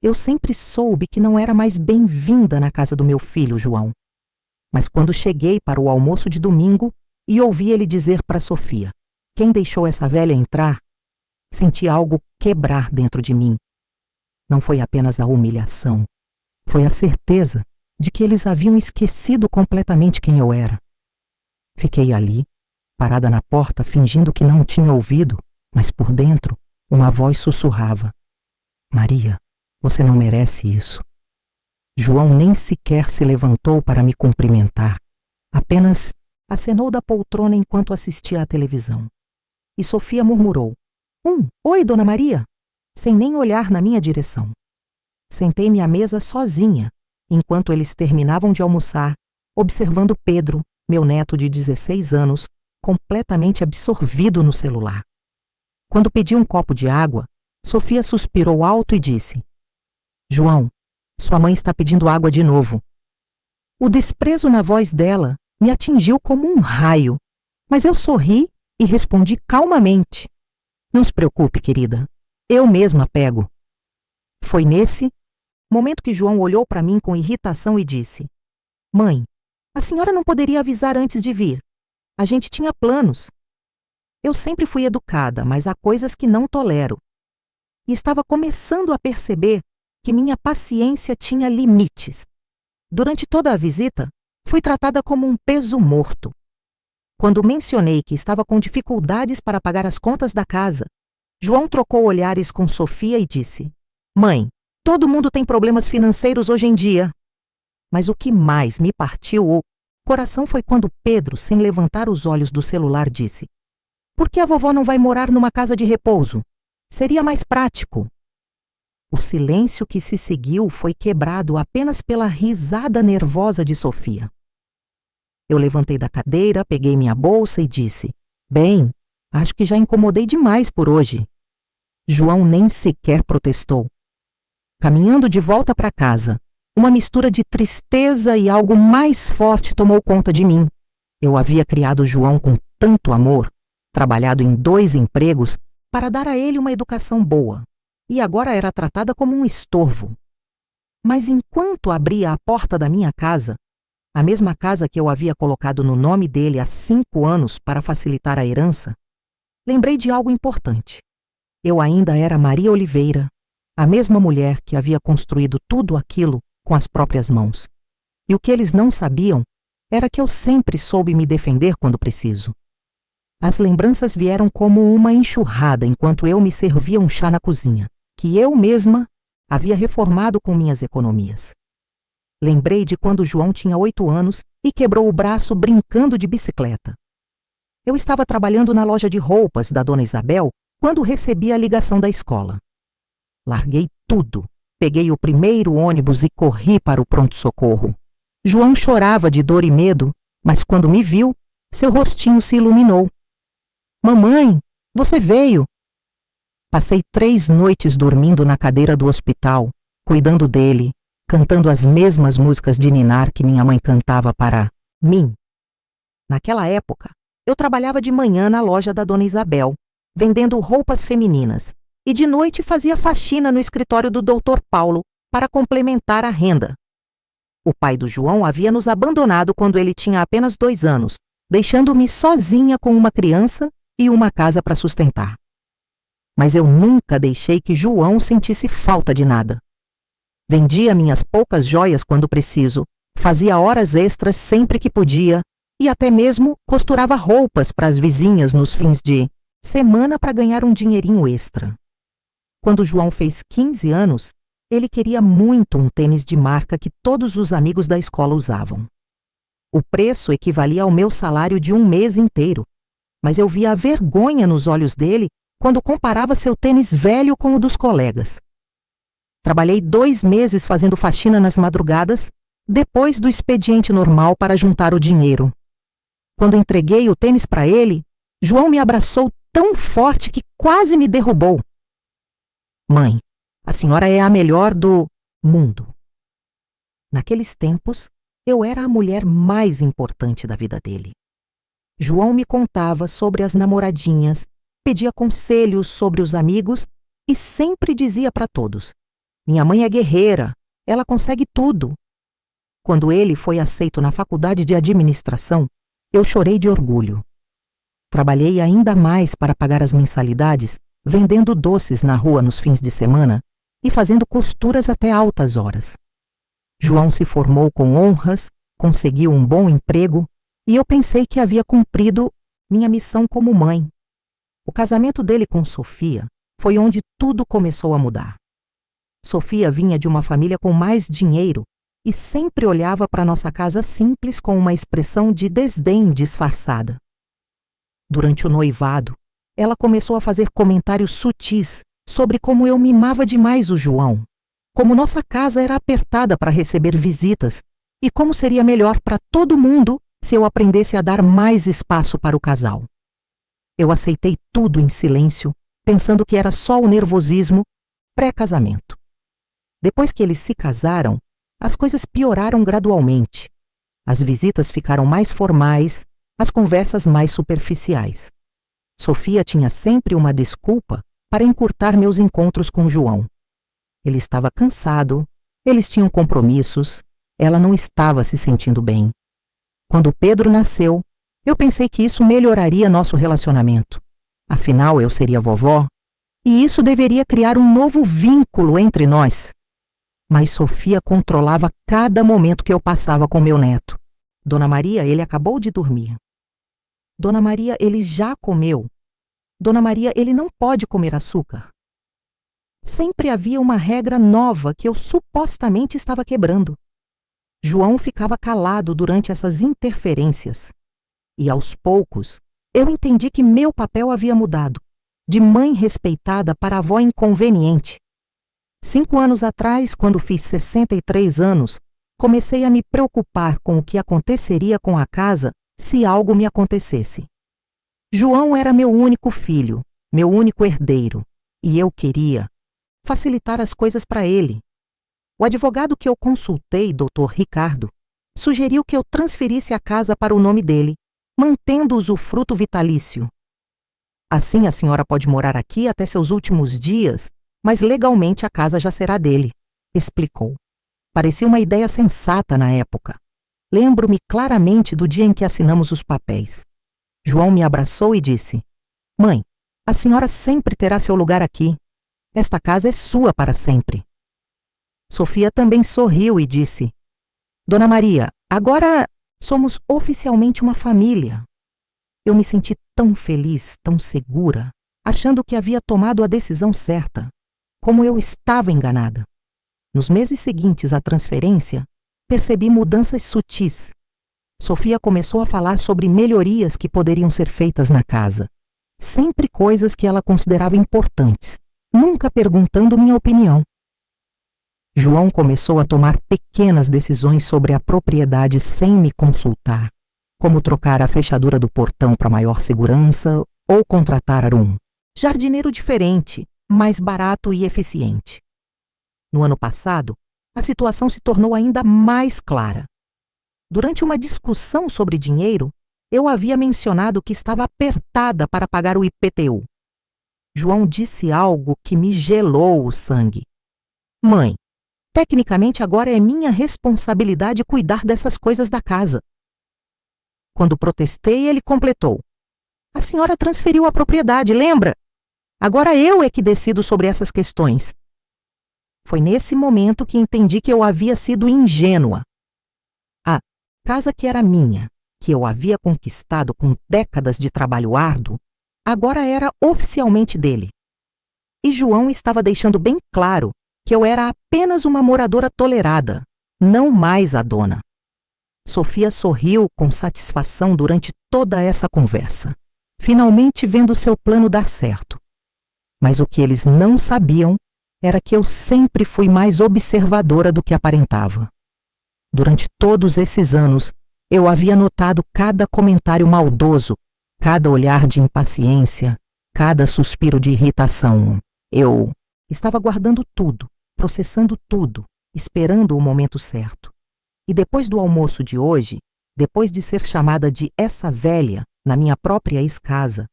Eu sempre soube que não era mais bem-vinda na casa do meu filho, João. Mas quando cheguei para o almoço de domingo e ouvi ele dizer para Sofia: "Quem deixou essa velha entrar?", senti algo quebrar dentro de mim. Não foi apenas a humilhação, foi a certeza de que eles haviam esquecido completamente quem eu era. Fiquei ali, parada na porta, fingindo que não tinha ouvido, mas por dentro uma voz sussurrava: "Maria, você não merece isso." João nem sequer se levantou para me cumprimentar, apenas acenou da poltrona enquanto assistia à televisão. E Sofia murmurou: Oi, Dona Maria?", sem nem olhar na minha direção. Sentei-me à mesa sozinha, enquanto eles terminavam de almoçar, observando Pedro, meu neto de 16 anos, completamente absorvido no celular. Quando pedi um copo de água, Sofia suspirou alto e disse: "João, sua mãe está pedindo água de novo." O desprezo na voz dela me atingiu como um raio, mas eu sorri e respondi calmamente: "Não se preocupe, querida, eu mesma pego." Foi nesse momento que João olhou para mim com irritação e disse: "Mãe, a senhora não poderia avisar antes de vir? A gente tinha planos." Eu sempre fui educada, mas há coisas que não tolero. E estava começando a perceber que minha paciência tinha limites. Durante toda a visita, fui tratada como um peso morto. Quando mencionei que estava com dificuldades para pagar as contas da casa, João trocou olhares com Sofia e disse: "Mãe, todo mundo tem problemas financeiros hoje em dia." Mas o que mais me partiu o coração foi quando Pedro, sem levantar os olhos do celular, disse: "Por que a vovó não vai morar numa casa de repouso? Seria mais prático." O silêncio que se seguiu foi quebrado apenas pela risada nervosa de Sofia. Eu levantei da cadeira, peguei minha bolsa e disse: "Bem, acho que já incomodei demais por hoje." João nem sequer protestou. Caminhando de volta para casa, uma mistura de tristeza e algo mais forte tomou conta de mim. Eu havia criado João com tanto amor, trabalhado em 2 empregos para dar a ele uma educação boa, e agora era tratada como um estorvo. Mas enquanto abria a porta da minha casa, a mesma casa que eu havia colocado no nome dele há 5 anos para facilitar a herança, lembrei de algo importante. Eu ainda era Maria Oliveira, a mesma mulher que havia construído tudo aquilo com as próprias mãos. E o que eles não sabiam era que eu sempre soube me defender quando preciso. As lembranças vieram como uma enxurrada enquanto eu me servia um chá na cozinha, que eu mesma havia reformado com minhas economias. Lembrei de quando João tinha 8 anos e quebrou o braço brincando de bicicleta. Eu estava trabalhando na loja de roupas da Dona Isabel quando recebi a ligação da escola. Larguei tudo, peguei o primeiro ônibus e corri para o pronto-socorro. João chorava de dor e medo, mas quando me viu, seu rostinho se iluminou. "Mamãe, você veio." Passei 3 noites dormindo na cadeira do hospital, cuidando dele, cantando as mesmas músicas de ninar que minha mãe cantava para mim. Naquela época, eu trabalhava de manhã na loja da Dona Isabel, vendendo roupas femininas, e de noite fazia faxina no escritório do Dr. Paulo para complementar a renda. O pai do João havia nos abandonado quando ele tinha apenas 2 anos, deixando-me sozinha com uma criança e uma casa para sustentar. Mas eu nunca deixei que João sentisse falta de nada. Vendia minhas poucas joias quando preciso, fazia horas extras sempre que podia e até mesmo costurava roupas para as vizinhas nos fins de semana para ganhar um dinheirinho extra. Quando João fez 15 anos, ele queria muito um tênis de marca que todos os amigos da escola usavam. O preço equivalia ao meu salário de um mês inteiro, mas eu via a vergonha nos olhos dele quando comparava seu tênis velho com o dos colegas. Trabalhei 2 meses fazendo faxina nas madrugadas, depois do expediente normal para juntar o dinheiro. Quando entreguei o tênis para ele, João me abraçou tão forte que quase me derrubou. "Mãe, a senhora é a melhor do mundo." Naqueles tempos, eu era a mulher mais importante da vida dele. João me contava sobre as namoradinhas, pedia conselhos sobre os amigos e sempre dizia para todos: Minha mãe é guerreira, ela consegue tudo. Quando ele foi aceito na faculdade de administração, eu chorei de orgulho. Trabalhei ainda mais para pagar as mensalidades, vendendo doces na rua nos fins de semana e fazendo costuras até altas horas. João se formou com honras, conseguiu um bom emprego e eu pensei que havia cumprido minha missão como mãe. O casamento dele com Sofia foi onde tudo começou a mudar. Sofia vinha de uma família com mais dinheiro e sempre olhava para nossa casa simples com uma expressão de desdém disfarçada. Durante o noivado, ela começou a fazer comentários sutis sobre como eu mimava demais o João, como nossa casa era apertada para receber visitas e como seria melhor para todo mundo se eu aprendesse a dar mais espaço para o casal. Eu aceitei tudo em silêncio, pensando que era só o nervosismo pré-casamento. Depois que eles se casaram, as coisas pioraram gradualmente. As visitas ficaram mais formais, as conversas mais superficiais. Sofia tinha sempre uma desculpa para encurtar meus encontros com João. Ele estava cansado, eles tinham compromissos, ela não estava se sentindo bem. Quando Pedro nasceu, eu pensei que isso melhoraria nosso relacionamento. Afinal, eu seria vovó, e isso deveria criar um novo vínculo entre nós. Mas Sofia controlava cada momento que eu passava com meu neto. Dona Maria, ele acabou de dormir. Dona Maria, ele já comeu. Dona Maria, ele não pode comer açúcar. Sempre havia uma regra nova que eu supostamente estava quebrando. João ficava calado durante essas interferências. E aos poucos, eu entendi que meu papel havia mudado, de mãe respeitada para avó inconveniente. 5 anos atrás, quando fiz 63 anos, comecei a me preocupar com o que aconteceria com a casa se algo me acontecesse. João era meu único filho, meu único herdeiro, e eu queria facilitar as coisas para ele. O advogado que eu consultei, Dr. Ricardo, sugeriu que eu transferisse a casa para o nome dele, mantendo o usufruto vitalício. Assim a senhora pode morar aqui até seus últimos dias, mas legalmente a casa já será dele, explicou. Parecia uma ideia sensata na época. Lembro-me claramente do dia em que assinamos os papéis. João me abraçou e disse: "Mãe, a senhora sempre terá seu lugar aqui. Esta casa é sua para sempre." Sofia também sorriu e disse: "Dona Maria, agora somos oficialmente uma família." Eu me senti tão feliz, tão segura, achando que havia tomado a decisão certa. Como eu estava enganada. Nos meses seguintes à transferência, percebi mudanças sutis. Sofia começou a falar sobre melhorias que poderiam ser feitas na casa. Sempre coisas que ela considerava importantes, nunca perguntando minha opinião. João começou a tomar pequenas decisões sobre a propriedade sem me consultar, como trocar a fechadura do portão para maior segurança ou contratar um jardineiro diferente, mais barato e eficiente. No ano passado, a situação se tornou ainda mais clara. Durante uma discussão sobre dinheiro, eu havia mencionado que estava apertada para pagar o IPTU. João disse algo que me gelou o sangue. "Mãe, tecnicamente agora é minha responsabilidade cuidar dessas coisas da casa." Quando protestei, ele completou: "A senhora transferiu a propriedade, lembra? Agora eu é que decido sobre essas questões." Foi nesse momento que entendi que eu havia sido ingênua. A casa que era minha, que eu havia conquistado com décadas de trabalho árduo, agora era oficialmente dele. E João estava deixando bem claro que eu era apenas uma moradora tolerada, não mais a dona. Sofia sorriu com satisfação durante toda essa conversa, finalmente vendo seu plano dar certo. Mas o que eles não sabiam era que eu sempre fui mais observadora do que aparentava. Durante todos esses anos, eu havia notado cada comentário maldoso, cada olhar de impaciência, cada suspiro de irritação. Eu estava guardando tudo, processando tudo, esperando o momento certo. E depois do almoço de hoje, depois de ser chamada de essa velha na minha própria ex-casa,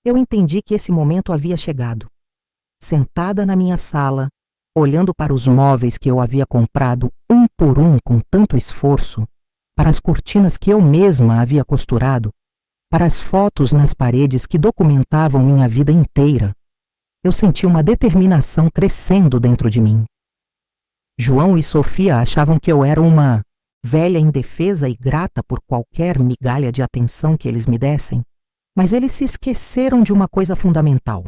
eu entendi que esse momento havia chegado. Sentada na minha sala, olhando para os móveis que eu havia comprado um por um com tanto esforço, para as cortinas que eu mesma havia costurado, para as fotos nas paredes que documentavam minha vida inteira, eu senti uma determinação crescendo dentro de mim. João e Sofia achavam que eu era uma velha indefesa e grata por qualquer migalha de atenção que eles me dessem, mas eles se esqueceram de uma coisa fundamental.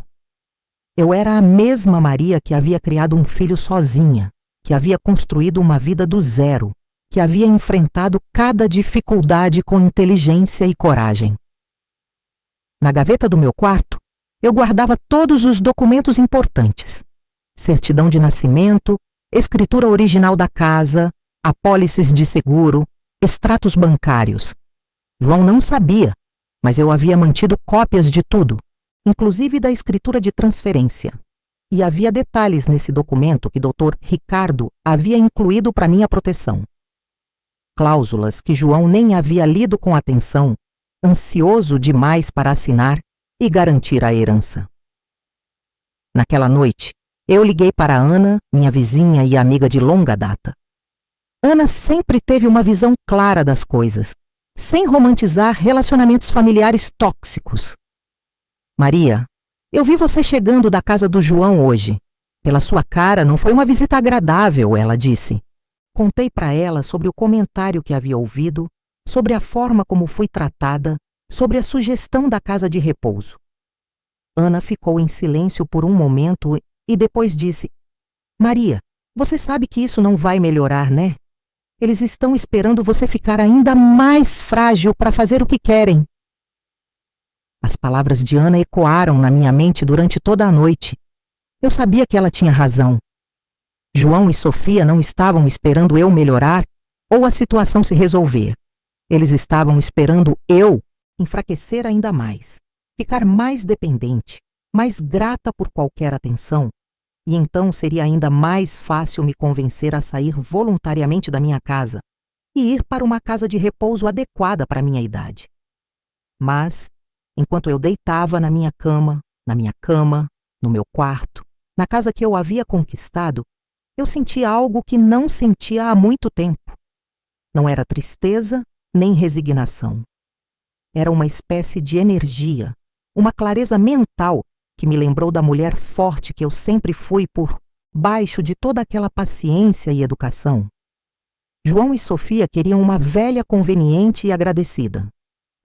Eu era a mesma Maria que havia criado um filho sozinha, que havia construído uma vida do zero, que havia enfrentado cada dificuldade com inteligência e coragem. Na gaveta do meu quarto, eu guardava todos os documentos importantes: certidão de nascimento, escritura original da casa, apólices de seguro, extratos bancários. João não sabia, mas eu havia mantido cópias de tudo, inclusive da escritura de transferência. E havia detalhes nesse documento que Dr. Ricardo havia incluído para minha proteção. Cláusulas que João nem havia lido com atenção, ansioso demais para assinar e garantir a herança. Naquela noite, eu liguei para Ana, minha vizinha e amiga de longa data. Ana sempre teve uma visão clara das coisas, sem romantizar relacionamentos familiares tóxicos. Maria, eu vi você chegando da casa do João hoje. Pela sua cara, não foi uma visita agradável, ela disse. Contei para ela sobre o comentário que havia ouvido, sobre a forma como fui tratada, sobre a sugestão da casa de repouso. Ana ficou em silêncio por um momento e depois disse: Maria, você sabe que isso não vai melhorar, né? Eles estão esperando você ficar ainda mais frágil para fazer o que querem. As palavras de Ana ecoaram na minha mente durante toda a noite. Eu sabia que ela tinha razão. João e Sofia não estavam esperando eu melhorar ou a situação se resolver. Eles estavam esperando eu enfraquecer ainda mais, ficar mais dependente, mais grata por qualquer atenção, e então seria ainda mais fácil me convencer a sair voluntariamente da minha casa e ir para uma casa de repouso adequada para minha idade. Mas, enquanto eu deitava na minha cama, no meu quarto, na casa que eu havia conquistado, eu sentia algo que não sentia há muito tempo. Não era tristeza nem resignação. Era uma espécie de energia, uma clareza mental que me lembrou da mulher forte que eu sempre fui por baixo de toda aquela paciência e educação. João e Sofia queriam uma velha conveniente e agradecida,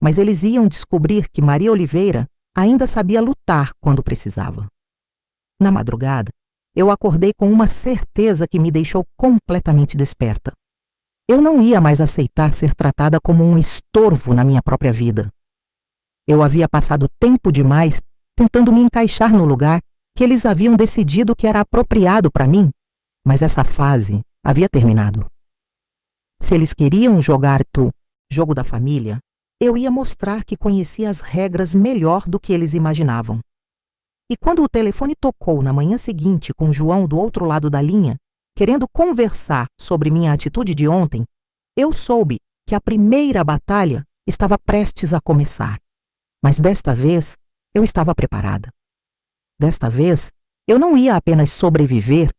mas eles iam descobrir que Maria Oliveira ainda sabia lutar quando precisava. Na madrugada, eu acordei com uma certeza que me deixou completamente desperta. Eu não ia mais aceitar ser tratada como um estorvo na minha própria vida. Eu havia passado tempo demais tentando me encaixar no lugar que eles haviam decidido que era apropriado para mim, mas essa fase havia terminado. Se eles queriam jogar o jogo da família, eu ia mostrar que conhecia as regras melhor do que eles imaginavam. E quando o telefone tocou na manhã seguinte com João do outro lado da linha, querendo conversar sobre minha atitude de ontem, eu soube que a primeira batalha estava prestes a começar. Mas desta vez, eu estava preparada. Desta vez, eu não ia apenas sobreviver,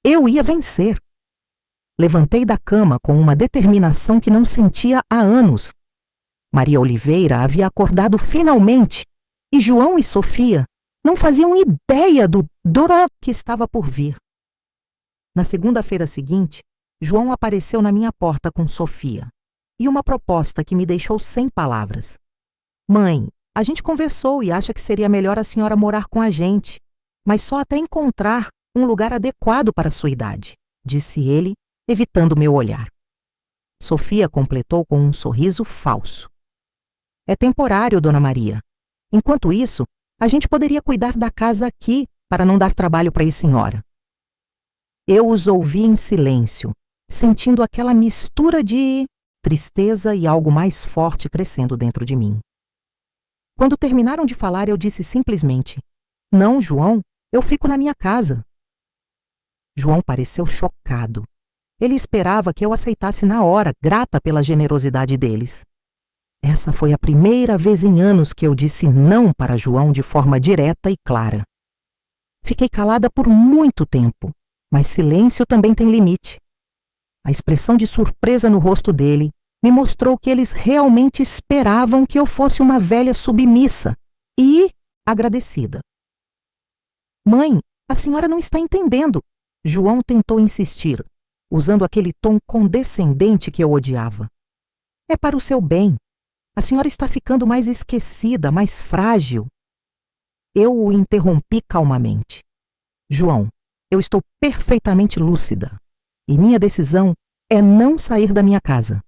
eu ia vencer. Levantei da cama com uma determinação que não sentia há anos. Maria Oliveira havia acordado finalmente, e João e Sofia não faziam ideia do dora que estava por vir. Na segunda-feira seguinte, João apareceu na minha porta com Sofia e uma proposta que me deixou sem palavras. Mãe, a gente conversou e acha que seria melhor a senhora morar com a gente, mas só até encontrar um lugar adequado para a sua idade, disse ele, evitando meu olhar. Sofia completou com um sorriso falso. É temporário, dona Maria. Enquanto isso, a gente poderia cuidar da casa aqui para não dar trabalho para a senhora. Eu os ouvi em silêncio, sentindo aquela mistura de tristeza e algo mais forte crescendo dentro de mim. Quando terminaram de falar, eu disse simplesmente: Não, João, eu fico na minha casa. João pareceu chocado. Ele esperava que eu aceitasse na hora, grata pela generosidade deles. Essa foi a primeira vez em anos que eu disse não para João de forma direta e clara. Fiquei calada por muito tempo, Mas silêncio também tem limite. A expressão de surpresa no rosto dele me mostrou que eles realmente esperavam que eu fosse uma velha submissa e agradecida. Mãe, a senhora não está entendendo. João tentou insistir, usando aquele tom condescendente que eu odiava. É para o seu bem. A senhora está ficando mais esquecida, mais frágil. Eu o interrompi calmamente. João, eu estou perfeitamente lúcida. E minha decisão é não sair da minha casa.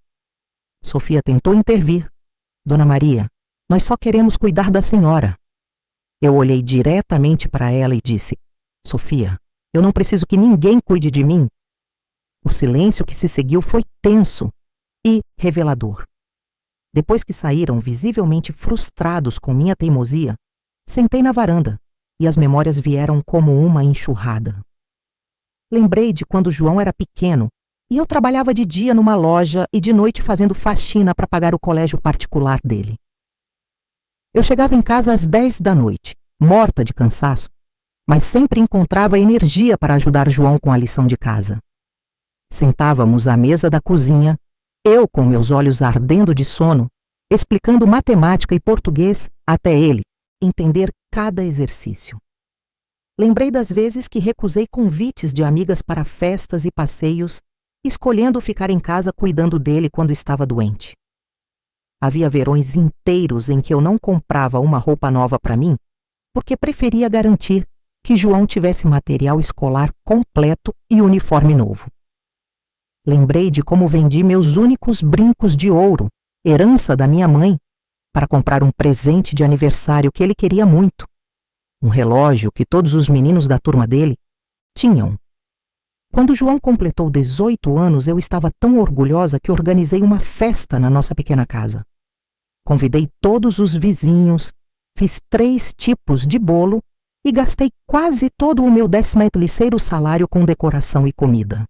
Sofia tentou intervir. Dona Maria, nós só queremos cuidar da senhora. Eu olhei diretamente para ela e disse: Sofia, eu não preciso que ninguém cuide de mim. O silêncio que se seguiu foi tenso e revelador. Depois que saíram visivelmente frustrados com minha teimosia, sentei na varanda e as memórias vieram como uma enxurrada. Lembrei de quando João era pequeno e eu trabalhava de dia numa loja e de noite fazendo faxina para pagar o colégio particular dele. Eu chegava em casa às 10 da noite, morta de cansaço, mas sempre encontrava energia para ajudar João com a lição de casa. Sentávamos à mesa da cozinha, eu com meus olhos ardendo de sono, explicando matemática e português até ele entender cada exercício. Lembrei das vezes que recusei convites de amigas para festas e passeios, escolhendo ficar em casa cuidando dele quando estava doente. Havia verões inteiros em que eu não comprava uma roupa nova para mim, porque preferia garantir que João tivesse material escolar completo e uniforme novo. Lembrei de como vendi meus únicos brincos de ouro, herança da minha mãe, para comprar um presente de aniversário que ele queria muito. Um relógio que todos os meninos da turma dele tinham. Quando João completou 18 anos, eu estava tão orgulhosa que organizei uma festa na nossa pequena casa. Convidei todos os vizinhos, fiz 3 tipos de bolo e gastei quase todo o meu 13º salário com decoração e comida.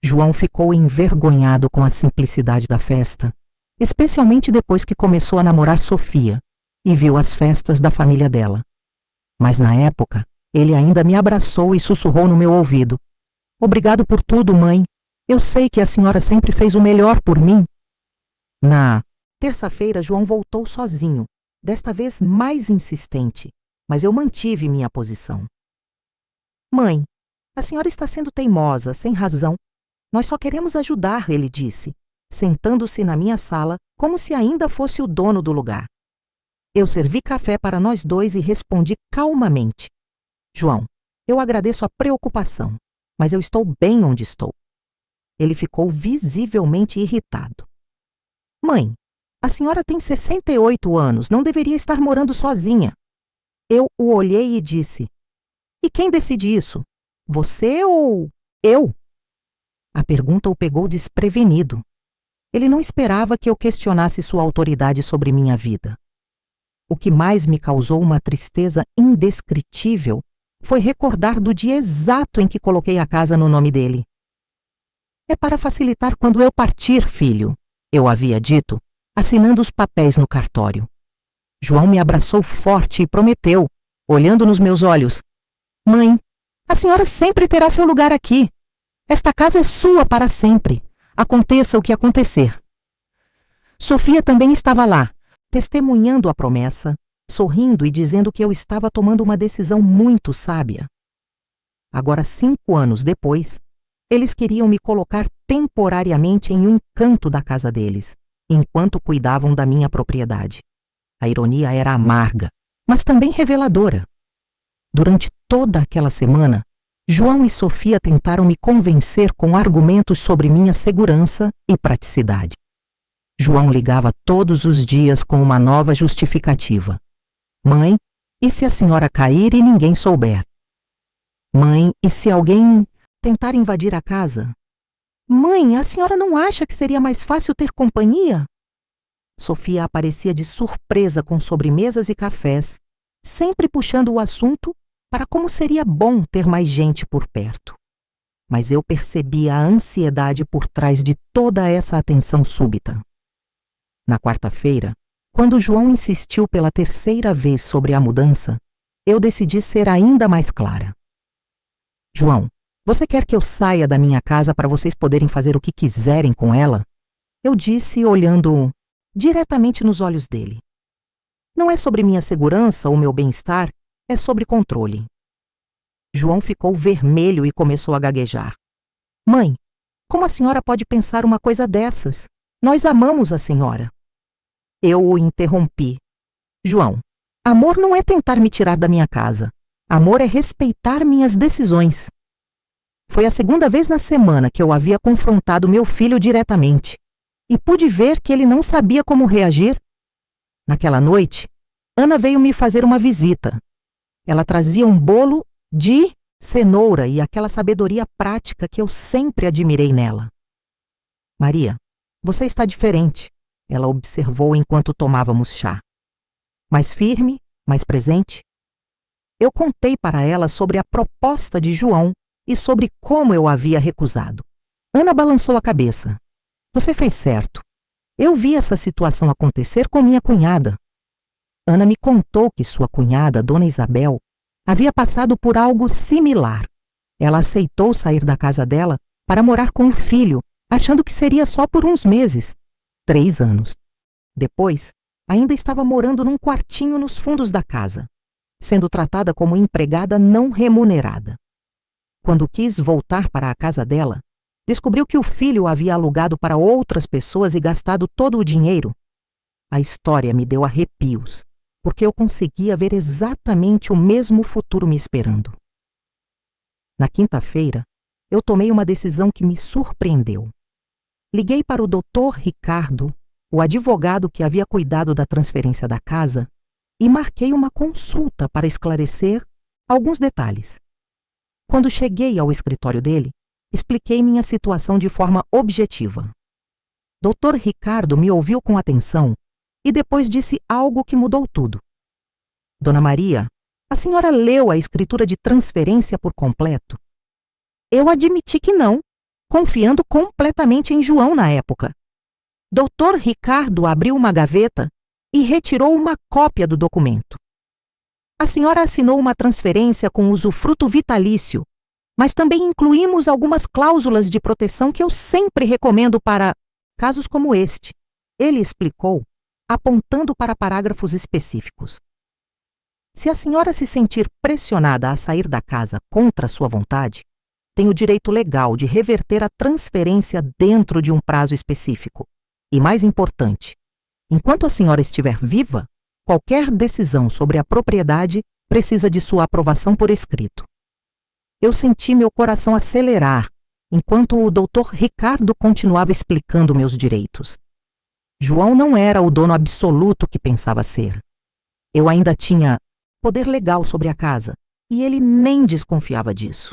João ficou envergonhado com a simplicidade da festa, especialmente depois que começou a namorar Sofia e viu as festas da família dela. Mas na época, ele ainda me abraçou e sussurrou no meu ouvido: Obrigado por tudo, mãe. Eu sei que a senhora sempre fez o melhor por mim. Na terça-feira, João voltou sozinho, desta vez mais insistente, mas eu mantive minha posição. Mãe, a senhora está sendo teimosa, sem razão. Nós só queremos ajudar, ele disse, sentando-se na minha sala como se ainda fosse o dono do lugar. Eu servi café para nós dois e respondi calmamente: João, eu agradeço a preocupação, mas eu estou bem onde estou. Ele ficou visivelmente irritado. Mãe, a senhora tem 68 anos, não deveria estar morando sozinha. Eu o olhei e disse: E quem decide isso? Você ou eu? A pergunta o pegou desprevenido. Ele não esperava que eu questionasse sua autoridade sobre minha vida. O que mais me causou uma tristeza indescritível foi recordar do dia exato em que coloquei a casa no nome dele. É para facilitar quando eu partir, filho, eu havia dito, assinando os papéis no cartório. João me abraçou forte e prometeu, olhando nos meus olhos: Mãe, a senhora sempre terá seu lugar aqui. Esta casa é sua para sempre, aconteça o que acontecer. Sofia também estava lá, testemunhando a promessa, sorrindo e dizendo que eu estava tomando uma decisão muito sábia. Agora, 5 anos depois, eles queriam me colocar temporariamente em um canto da casa deles, enquanto cuidavam da minha propriedade. A ironia era amarga, mas também reveladora. Durante toda aquela semana, João e Sofia tentaram me convencer com argumentos sobre minha segurança e praticidade. João ligava todos os dias com uma nova justificativa. Mãe, e se a senhora cair e ninguém souber? Mãe, e se alguém tentar invadir a casa? Mãe, a senhora não acha que seria mais fácil ter companhia? Sofia aparecia de surpresa com sobremesas e cafés, sempre puxando o assunto para como seria bom ter mais gente por perto. Mas eu percebi a ansiedade por trás de toda essa atenção súbita. Na quarta-feira, quando João insistiu pela 3ª vez sobre a mudança, eu decidi ser ainda mais clara. João, você quer que eu saia da minha casa para vocês poderem fazer o que quiserem com ela? Eu disse, olhando diretamente nos olhos dele. Não é sobre minha segurança ou meu bem-estar, é sobre controle. João ficou vermelho e começou a gaguejar. Mãe, como a senhora pode pensar uma coisa dessas? Nós amamos a senhora. Eu o interrompi. João, amor não é tentar me tirar da minha casa. Amor é respeitar minhas decisões. Foi a segunda vez na semana que eu havia confrontado meu filho diretamente e pude ver que ele não sabia como reagir. Naquela noite, Ana veio me fazer uma visita. Ela trazia um bolo de cenoura e aquela sabedoria prática que eu sempre admirei nela. Maria, você está diferente, ela observou enquanto tomávamos chá. Mais firme, mais presente. Eu contei para ela sobre a proposta de João e sobre como eu havia recusado. Ana balançou a cabeça. Você fez certo. Eu vi essa situação acontecer com minha cunhada. Ana me contou que sua cunhada, Dona Isabel, havia passado por algo similar. Ela aceitou sair da casa dela para morar com o filho, achando que seria só por uns meses. 3 anos. Depois, ainda estava morando num quartinho nos fundos da casa, sendo tratada como empregada não remunerada. Quando quis voltar para a casa dela, descobriu que o filho havia alugado para outras pessoas e gastado todo o dinheiro. A história me deu arrepios, porque eu conseguia ver exatamente o mesmo futuro me esperando. Na quinta-feira, eu tomei uma decisão que me surpreendeu. Liguei para o Dr. Ricardo, o advogado que havia cuidado da transferência da casa, e marquei uma consulta para esclarecer alguns detalhes. Quando cheguei ao escritório dele, expliquei minha situação de forma objetiva. Dr. Ricardo me ouviu com atenção e depois disse algo que mudou tudo. Dona Maria, a senhora leu a escritura de transferência por completo? Eu admiti que não, confiando completamente em João na época. Dr. Ricardo abriu uma gaveta e retirou uma cópia do documento. A senhora assinou uma transferência com usufruto vitalício, mas também incluímos algumas cláusulas de proteção que eu sempre recomendo para casos como este. Ele explicou, apontando para parágrafos específicos. Se a senhora se sentir pressionada a sair da casa contra sua vontade, tem o direito legal de reverter a transferência dentro de um prazo específico. E mais importante, enquanto a senhora estiver viva, qualquer decisão sobre a propriedade precisa de sua aprovação por escrito. Eu senti meu coração acelerar enquanto o Dr. Ricardo continuava explicando meus direitos. João não era o dono absoluto que pensava ser. Eu ainda tinha poder legal sobre a casa e ele nem desconfiava disso.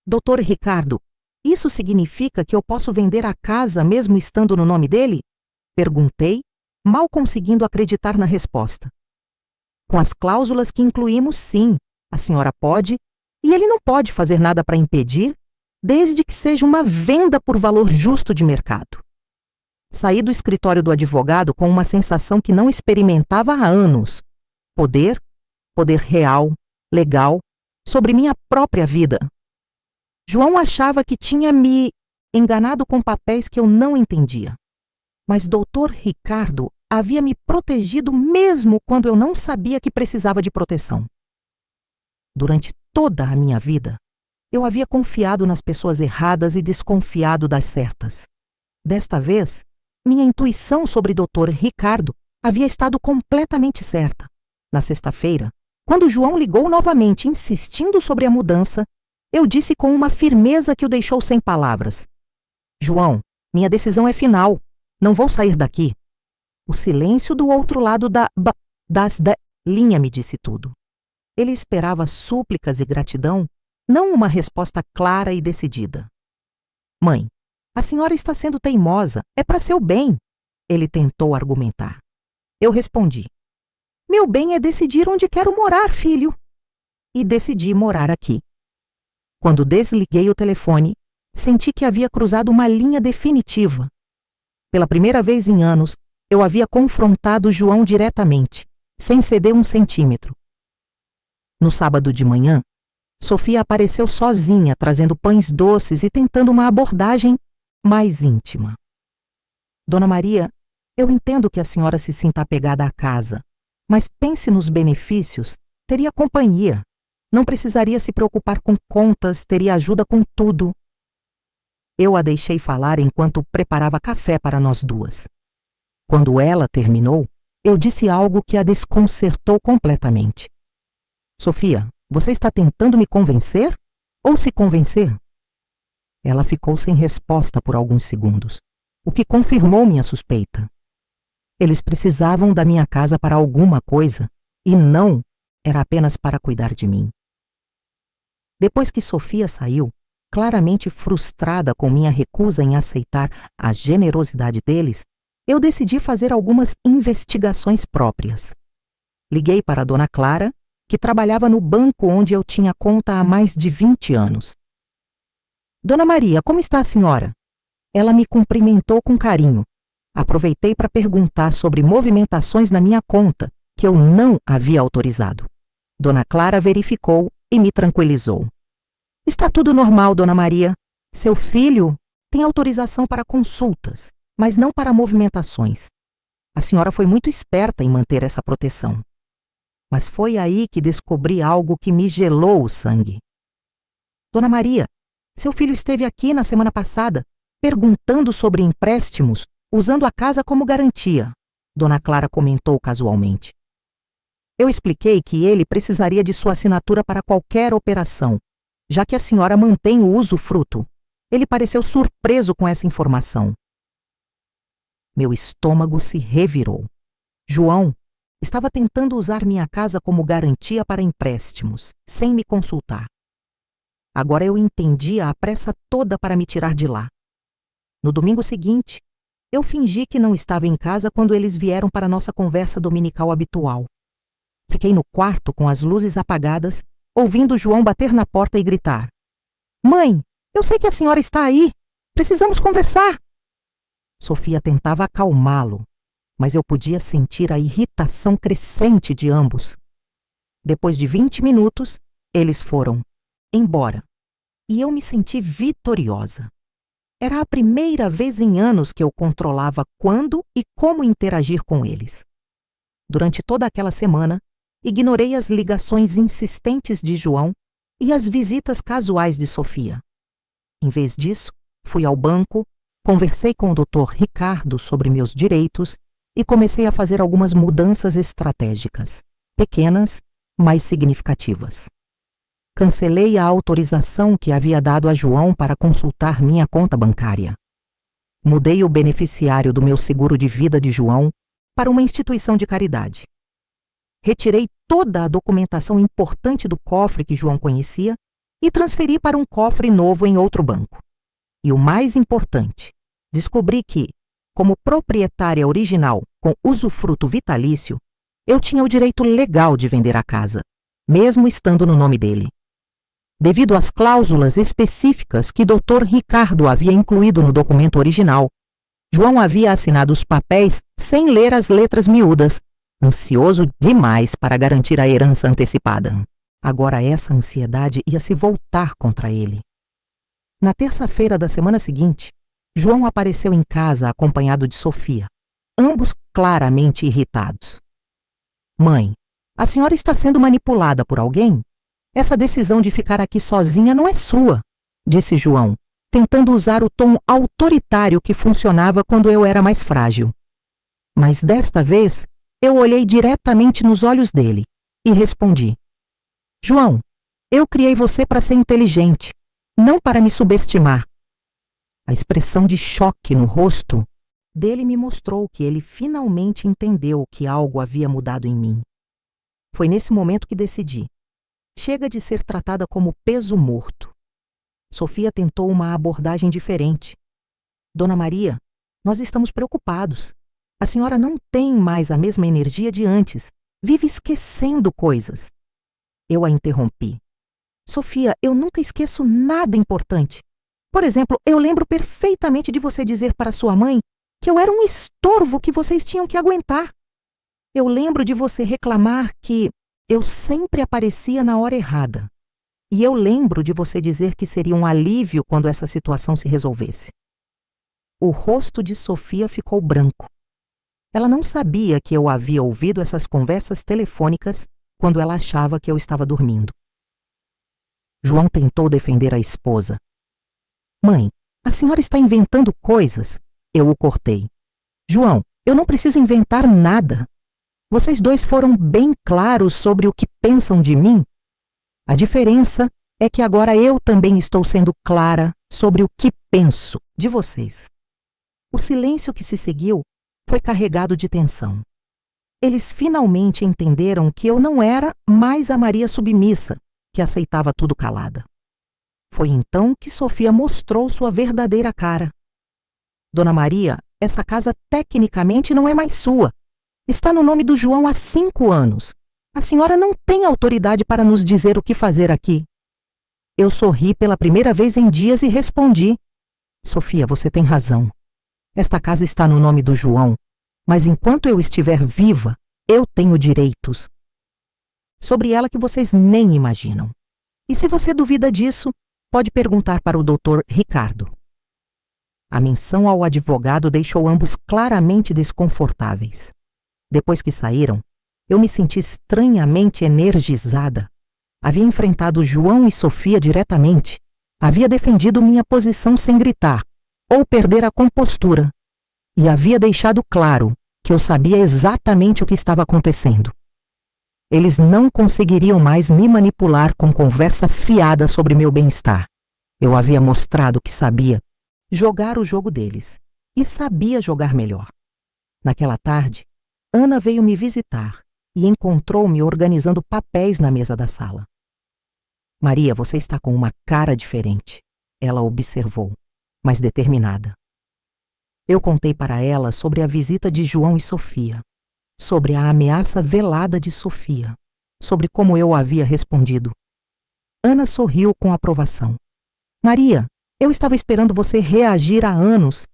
Dr. Ricardo, isso significa que eu posso vender a casa mesmo estando no nome dele? Perguntei, mal conseguindo acreditar na resposta. Com as cláusulas que incluímos, sim, a senhora pode, e ele não pode fazer nada para impedir, desde que seja uma venda por valor justo de mercado. Saí do escritório do advogado com uma sensação que não experimentava há anos. Poder real, legal, sobre minha própria vida. João achava que tinha me enganado com papéis que eu não entendia. Mas Dr. Ricardo havia me protegido mesmo quando eu não sabia que precisava de proteção. Durante toda a minha vida, eu havia confiado nas pessoas erradas e desconfiado das certas. Desta vez, minha intuição sobre Dr. Ricardo havia estado completamente certa. Na sexta-feira, quando João ligou novamente insistindo sobre a mudança, eu disse com uma firmeza que o deixou sem palavras. João, minha decisão é final. Não vou sair daqui. O silêncio do outro lado da linha me disse tudo. Ele esperava súplicas e gratidão, não uma resposta clara e decidida. Mãe, a senhora está sendo teimosa. É para seu bem. Ele tentou argumentar. Eu respondi. Meu bem é decidir onde quero morar, filho. E decidi morar aqui. Quando desliguei o telefone, senti que havia cruzado uma linha definitiva. Pela primeira vez em anos, eu havia confrontado João diretamente, sem ceder um centímetro. No sábado de manhã, Sofia apareceu sozinha, trazendo pães doces e tentando uma abordagem mais íntima. Dona Maria, eu entendo que a senhora se sinta apegada à casa, mas pense nos benefícios. Teria companhia. Não precisaria se preocupar com contas, teria ajuda com tudo. Eu a deixei falar enquanto preparava café para nós duas. Quando ela terminou, eu disse algo que a desconcertou completamente. Sofia, você está tentando me convencer ou se convencer? Ela ficou sem resposta por alguns segundos, o que confirmou minha suspeita. Eles precisavam da minha casa para alguma coisa e não era apenas para cuidar de mim. Depois que Sofia saiu, claramente frustrada com minha recusa em aceitar a generosidade deles, eu decidi fazer algumas investigações próprias. Liguei para a Dona Clara, que trabalhava no banco onde eu tinha conta há mais de 20 anos. Dona Maria, como está a senhora? Ela me cumprimentou com carinho. Aproveitei para perguntar sobre movimentações na minha conta, que eu não havia autorizado. Dona Clara verificou e me tranquilizou. Está tudo normal, Dona Maria. Seu filho tem autorização para consultas, mas não para movimentações. A senhora foi muito esperta em manter essa proteção. Mas foi aí que descobri algo que me gelou o sangue. Dona Maria, seu filho esteve aqui na semana passada, perguntando sobre empréstimos, usando a casa como garantia, Dona Clara comentou casualmente. Eu expliquei que ele precisaria de sua assinatura para qualquer operação, já que a senhora mantém o usufruto. Ele pareceu surpreso com essa informação. Meu estômago se revirou. João estava tentando usar minha casa como garantia para empréstimos, sem me consultar. Agora eu entendia a pressa toda para me tirar de lá. No domingo seguinte, eu fingi que não estava em casa quando eles vieram para nossa conversa dominical habitual. Fiquei no quarto com as luzes apagadas, ouvindo João bater na porta e gritar: Mãe, eu sei que a senhora está aí. Precisamos conversar. Sofia tentava acalmá-lo, mas eu podia sentir a irritação crescente de ambos. Depois de 20 minutos, eles foram embora e eu me senti vitoriosa. Era a primeira vez em anos que eu controlava quando e como interagir com eles. Durante toda aquela semana, ignorei as ligações insistentes de João e as visitas casuais de Sofia. Em vez disso, fui ao banco, conversei com o Dr. Ricardo sobre meus direitos e comecei a fazer algumas mudanças estratégicas, pequenas, mas significativas. Cancelei a autorização que havia dado a João para consultar minha conta bancária. Mudei o beneficiário do meu seguro de vida de João para uma instituição de caridade. Retirei toda a documentação importante do cofre que João conhecia e transferi para um cofre novo em outro banco. E o mais importante, descobri que, como proprietária original com usufruto vitalício, eu tinha o direito legal de vender a casa, mesmo estando no nome dele. Devido às cláusulas específicas que Dr. Ricardo havia incluído no documento original, João havia assinado os papéis sem ler as letras miúdas, ansioso demais para garantir a herança antecipada. Agora essa ansiedade ia se voltar contra ele. Na terça-feira da semana seguinte, João apareceu em casa acompanhado de Sofia, ambos claramente irritados. Mãe, a senhora está sendo manipulada por alguém? Essa decisão de ficar aqui sozinha não é sua, disse João, tentando usar o tom autoritário que funcionava quando eu era mais frágil. Mas desta vez, eu olhei diretamente nos olhos dele e respondi: João, eu criei você para ser inteligente, não para me subestimar. A expressão de choque no rosto dele me mostrou que ele finalmente entendeu que algo havia mudado em mim. Foi nesse momento que decidi: chega de ser tratada como peso morto. Sofia tentou uma abordagem diferente. Dona Maria, nós estamos preocupados. A senhora não tem mais a mesma energia de antes. Vive esquecendo coisas. Eu a interrompi. Sofia, eu nunca esqueço nada importante. Por exemplo, eu lembro perfeitamente de você dizer para sua mãe que eu era um estorvo que vocês tinham que aguentar. Eu lembro de você reclamar que eu sempre aparecia na hora errada. E eu lembro de você dizer que seria um alívio quando essa situação se resolvesse. O rosto de Sofia ficou branco. Ela não sabia que eu havia ouvido essas conversas telefônicas quando ela achava que eu estava dormindo. João tentou defender a esposa. Mãe, a senhora está inventando coisas. Eu o cortei. João, eu não preciso inventar nada. Vocês dois foram bem claros sobre o que pensam de mim. A diferença é que agora eu também estou sendo clara sobre o que penso de vocês. O silêncio que se seguiu foi carregado de tensão. Eles finalmente entenderam que eu não era mais a Maria submissa, que aceitava tudo calada. Foi então que Sofia mostrou sua verdadeira cara. Dona Maria, essa casa tecnicamente não é mais sua. Está no nome do João há 5 anos. A senhora não tem autoridade para nos dizer o que fazer aqui. Eu sorri pela primeira vez em dias e respondi. Sofia, você tem razão. Esta casa está no nome do João, mas enquanto eu estiver viva, eu tenho direitos sobre ela que vocês nem imaginam. E se você duvida disso, pode perguntar para o Dr. Ricardo. A menção ao advogado deixou ambos claramente desconfortáveis. Depois que saíram, eu me senti estranhamente energizada. Havia enfrentado João e Sofia diretamente. Havia defendido minha posição sem gritar ou perder a compostura. E havia deixado claro que eu sabia exatamente o que estava acontecendo. Eles não conseguiriam mais me manipular com conversa fiada sobre meu bem-estar. Eu havia mostrado que sabia jogar o jogo deles e sabia jogar melhor. Naquela tarde, Ana veio me visitar e encontrou-me organizando papéis na mesa da sala. Maria, você está com uma cara diferente, ela observou, mas determinada. Eu contei para ela sobre a visita de João e Sofia, sobre a ameaça velada de Sofia, sobre como eu havia respondido. Ana sorriu com aprovação. Maria, eu estava esperando você reagir há anos.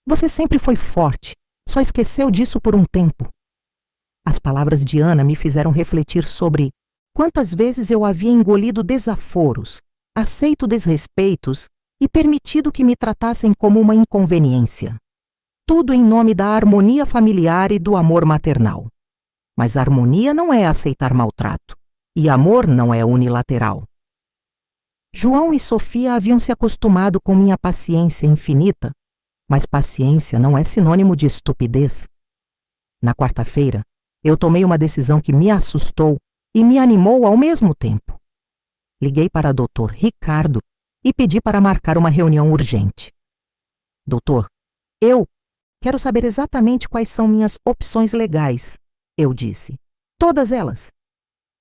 Você sempre foi forte, só esqueceu disso por um tempo. As palavras de Ana me fizeram refletir sobre quantas vezes eu havia engolido desaforos, aceito desrespeitos e permitido que me tratassem como uma inconveniência. Tudo em nome da harmonia familiar e do amor maternal. Mas harmonia não é aceitar maltrato, e amor não é unilateral. João e Sofia haviam se acostumado com minha paciência infinita, mas paciência não é sinônimo de estupidez. Na quarta-feira, eu tomei uma decisão que me assustou e me animou ao mesmo tempo. Liguei para Dr. Ricardo e pedi para marcar uma reunião urgente. Doutor, eu quero saber exatamente quais são minhas opções legais, eu disse. Todas elas.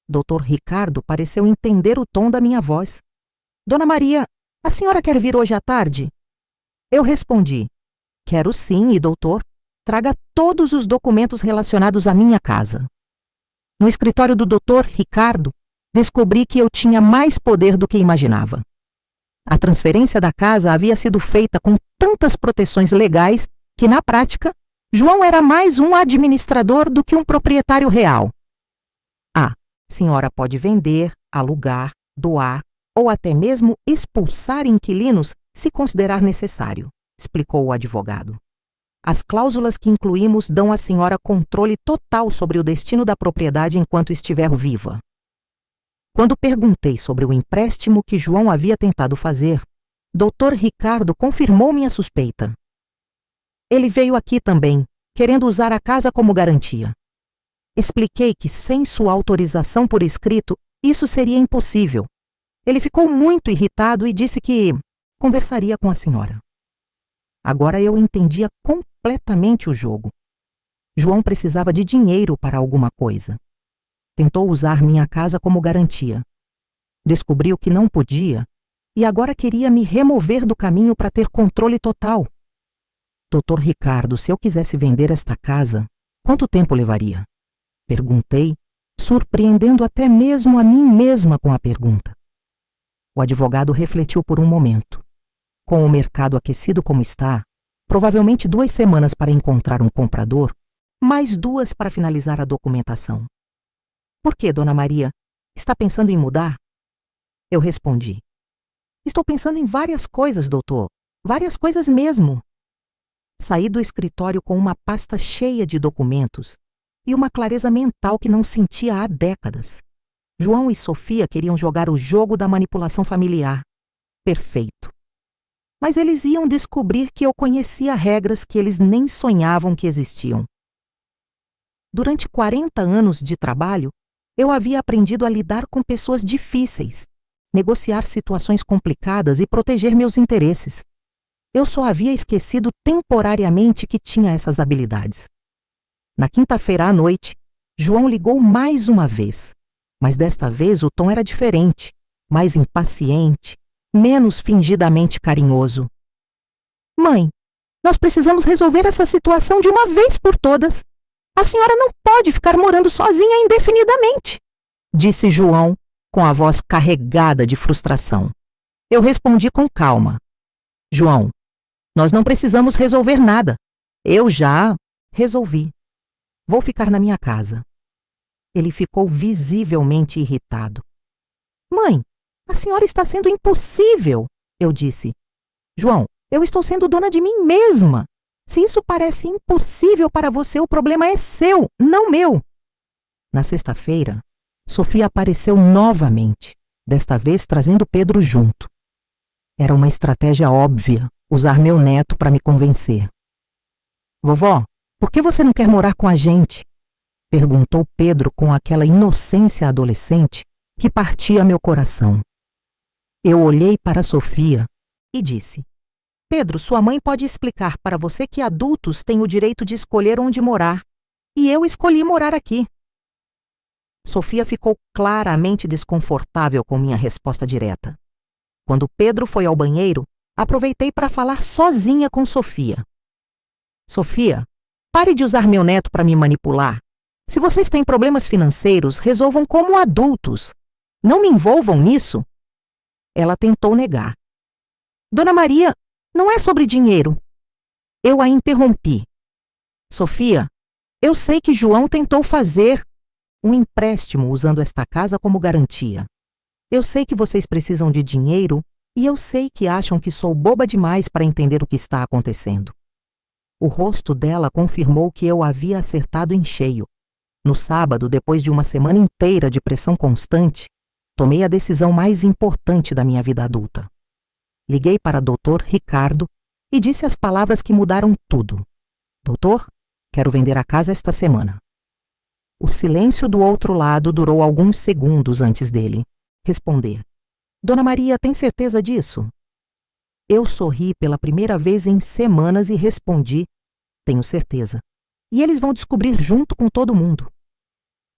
Dr. Ricardo pareceu entender o tom da minha voz. Dona Maria, a senhora quer vir hoje à tarde? Eu respondi. Quero sim, e doutor, traga todos os documentos relacionados à minha casa. No escritório do Dr. Ricardo, descobri que eu tinha mais poder do que imaginava. A transferência da casa havia sido feita com tantas proteções legais que, na prática, João era mais um administrador do que um proprietário real. A senhora pode vender, alugar, doar ou até mesmo expulsar inquilinos se considerar necessário, explicou o advogado. As cláusulas que incluímos dão à senhora controle total sobre o destino da propriedade enquanto estiver viva. Quando perguntei sobre o empréstimo que João havia tentado fazer, Dr. Ricardo confirmou minha suspeita. Ele veio aqui também, querendo usar a casa como garantia. Expliquei que, sem sua autorização por escrito, isso seria impossível. Ele ficou muito irritado e disse que conversaria com a senhora. Agora eu entendia completamente o jogo. João precisava de dinheiro para alguma coisa. Tentou usar minha casa como garantia. Descobriu que não podia e agora queria me remover do caminho para ter controle total. Dr. Ricardo, se eu quisesse vender esta casa, quanto tempo levaria? Perguntei, surpreendendo até mesmo a mim mesma com a pergunta. O advogado refletiu por um momento. Com o mercado aquecido como está, provavelmente 2 semanas para encontrar um comprador, mais 2 para finalizar a documentação. Por que, Dona Maria? Está pensando em mudar? Eu respondi. Estou pensando em várias coisas, doutor. Várias coisas mesmo. Saí do escritório com uma pasta cheia de documentos e uma clareza mental que não sentia há décadas. João e Sofia queriam jogar o jogo da manipulação familiar. Perfeito. Mas eles iam descobrir que eu conhecia regras que eles nem sonhavam que existiam. Durante 40 anos de trabalho, eu havia aprendido a lidar com pessoas difíceis, negociar situações complicadas e proteger meus interesses. Eu só havia esquecido temporariamente que tinha essas habilidades. Na quinta-feira à noite, João ligou mais uma vez, mas desta vez o tom era diferente, mais impaciente, menos fingidamente carinhoso. Mãe, nós precisamos resolver essa situação de uma vez por todas. A senhora não pode ficar morando sozinha indefinidamente, disse João, com a voz carregada de frustração. Eu respondi com calma. João, nós não precisamos resolver nada. Eu já resolvi. Vou ficar na minha casa. Ele ficou visivelmente irritado. Mãe, a senhora está sendo impossível, eu disse. João, eu estou sendo dona de mim mesma. Se isso parece impossível para você, o problema é seu, não meu. Na sexta-feira, Sofia apareceu novamente, desta vez trazendo Pedro junto. Era uma estratégia óbvia usar meu neto para me convencer. Vovó, por que você não quer morar com a gente? Perguntou Pedro com aquela inocência adolescente que partia meu coração. Eu olhei para Sofia e disse: Pedro, sua mãe pode explicar para você que adultos têm o direito de escolher onde morar, e eu escolhi morar aqui. Sofia ficou claramente desconfortável com minha resposta direta. Quando Pedro foi ao banheiro, aproveitei para falar sozinha com Sofia. Sofia, pare de usar meu neto para me manipular. Se vocês têm problemas financeiros, resolvam como adultos. Não me envolvam nisso. Ela tentou negar. Dona Maria, não é sobre dinheiro. Eu a interrompi. Sofia, eu sei que João tentou fazer um empréstimo usando esta casa como garantia. Eu sei que vocês precisam de dinheiro e eu sei que acham que sou boba demais para entender o que está acontecendo. O rosto dela confirmou que eu havia acertado em cheio. No sábado, depois de uma semana inteira de pressão constante, tomei a decisão mais importante da minha vida adulta. Liguei para Dr. Ricardo e disse as palavras que mudaram tudo. Doutor, quero vender a casa esta semana. O silêncio do outro lado durou alguns segundos antes dele responder. Dona Maria, tem certeza disso? Eu sorri pela primeira vez em semanas e respondi, tenho certeza. E eles vão descobrir junto com todo mundo.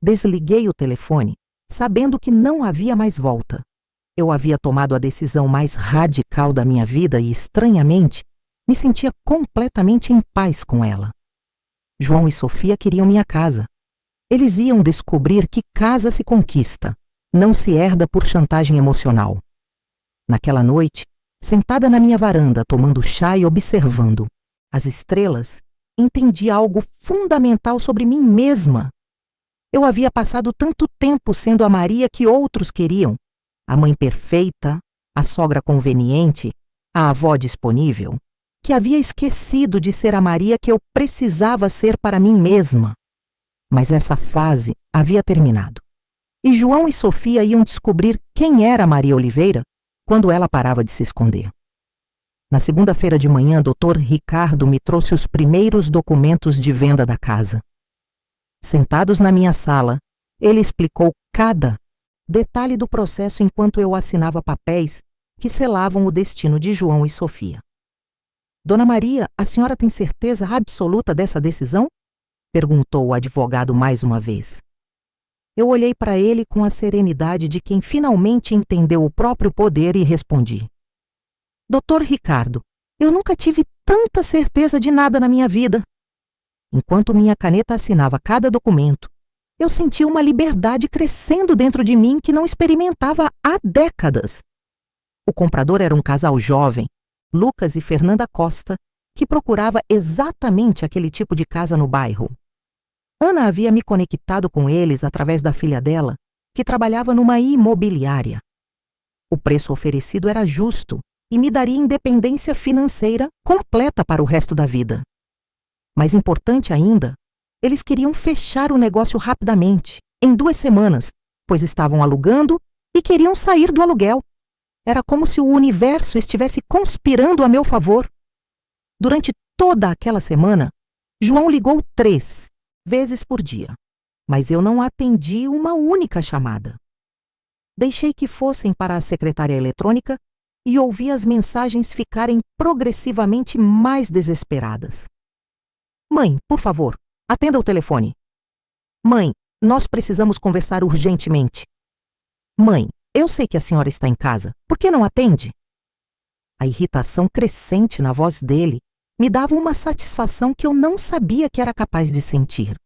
Desliguei o telefone, sabendo que não havia mais volta. Eu havia tomado a decisão mais radical da minha vida e, estranhamente, me sentia completamente em paz com ela. João e Sofia queriam minha casa. Eles iam descobrir que casa se conquista, não se herda por chantagem emocional. Naquela noite, sentada na minha varanda, tomando chá e observando as estrelas, entendi algo fundamental sobre mim mesma. Eu havia passado tanto tempo sendo a Maria que outros queriam, a mãe perfeita, a sogra conveniente, a avó disponível, que havia esquecido de ser a Maria que eu precisava ser para mim mesma. Mas essa fase havia terminado. E João e Sofia iam descobrir quem era Maria Oliveira quando ela parava de se esconder. Na segunda-feira de manhã, Dr. Ricardo me trouxe os primeiros documentos de venda da casa. Sentados na minha sala, ele explicou cada detalhe do processo enquanto eu assinava papéis que selavam o destino de João e Sofia. Dona Maria, a senhora tem certeza absoluta dessa decisão? Perguntou o advogado mais uma vez. Eu olhei para ele com a serenidade de quem finalmente entendeu o próprio poder e respondi. Dr. Ricardo, eu nunca tive tanta certeza de nada na minha vida. Enquanto minha caneta assinava cada documento, eu sentia uma liberdade crescendo dentro de mim que não experimentava há décadas. O comprador era um casal jovem, Lucas e Fernanda Costa, que procurava exatamente aquele tipo de casa no bairro. Ana havia me conectado com eles através da filha dela, que trabalhava numa imobiliária. O preço oferecido era justo e me daria independência financeira completa para o resto da vida. Mais importante ainda, eles queriam fechar o negócio rapidamente, em 2 semanas, pois estavam alugando e queriam sair do aluguel. Era como se o universo estivesse conspirando a meu favor. Durante toda aquela semana, João ligou 3 vezes por dia, mas eu não atendi uma única chamada. Deixei que fossem para a secretária eletrônica e ouvi as mensagens ficarem progressivamente mais desesperadas. Mãe, por favor, atenda o telefone. Mãe, nós precisamos conversar urgentemente. Mãe, eu sei que a senhora está em casa. Por que não atende? A irritação crescente na voz dele me dava uma satisfação que eu não sabia que era capaz de sentir.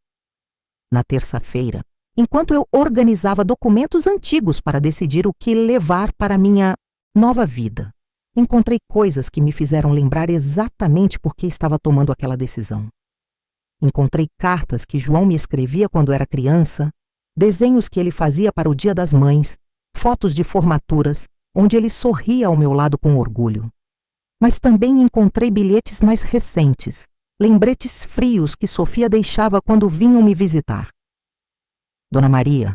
Na terça-feira, enquanto eu organizava documentos antigos para decidir o que levar para minha nova vida, encontrei coisas que me fizeram lembrar exatamente por que estava tomando aquela decisão. Encontrei cartas que João me escrevia quando era criança, desenhos que ele fazia para o Dia das Mães, fotos de formaturas, onde ele sorria ao meu lado com orgulho. Mas também encontrei bilhetes mais recentes, lembretes frios que Sofia deixava quando vinham me visitar. Dona Maria,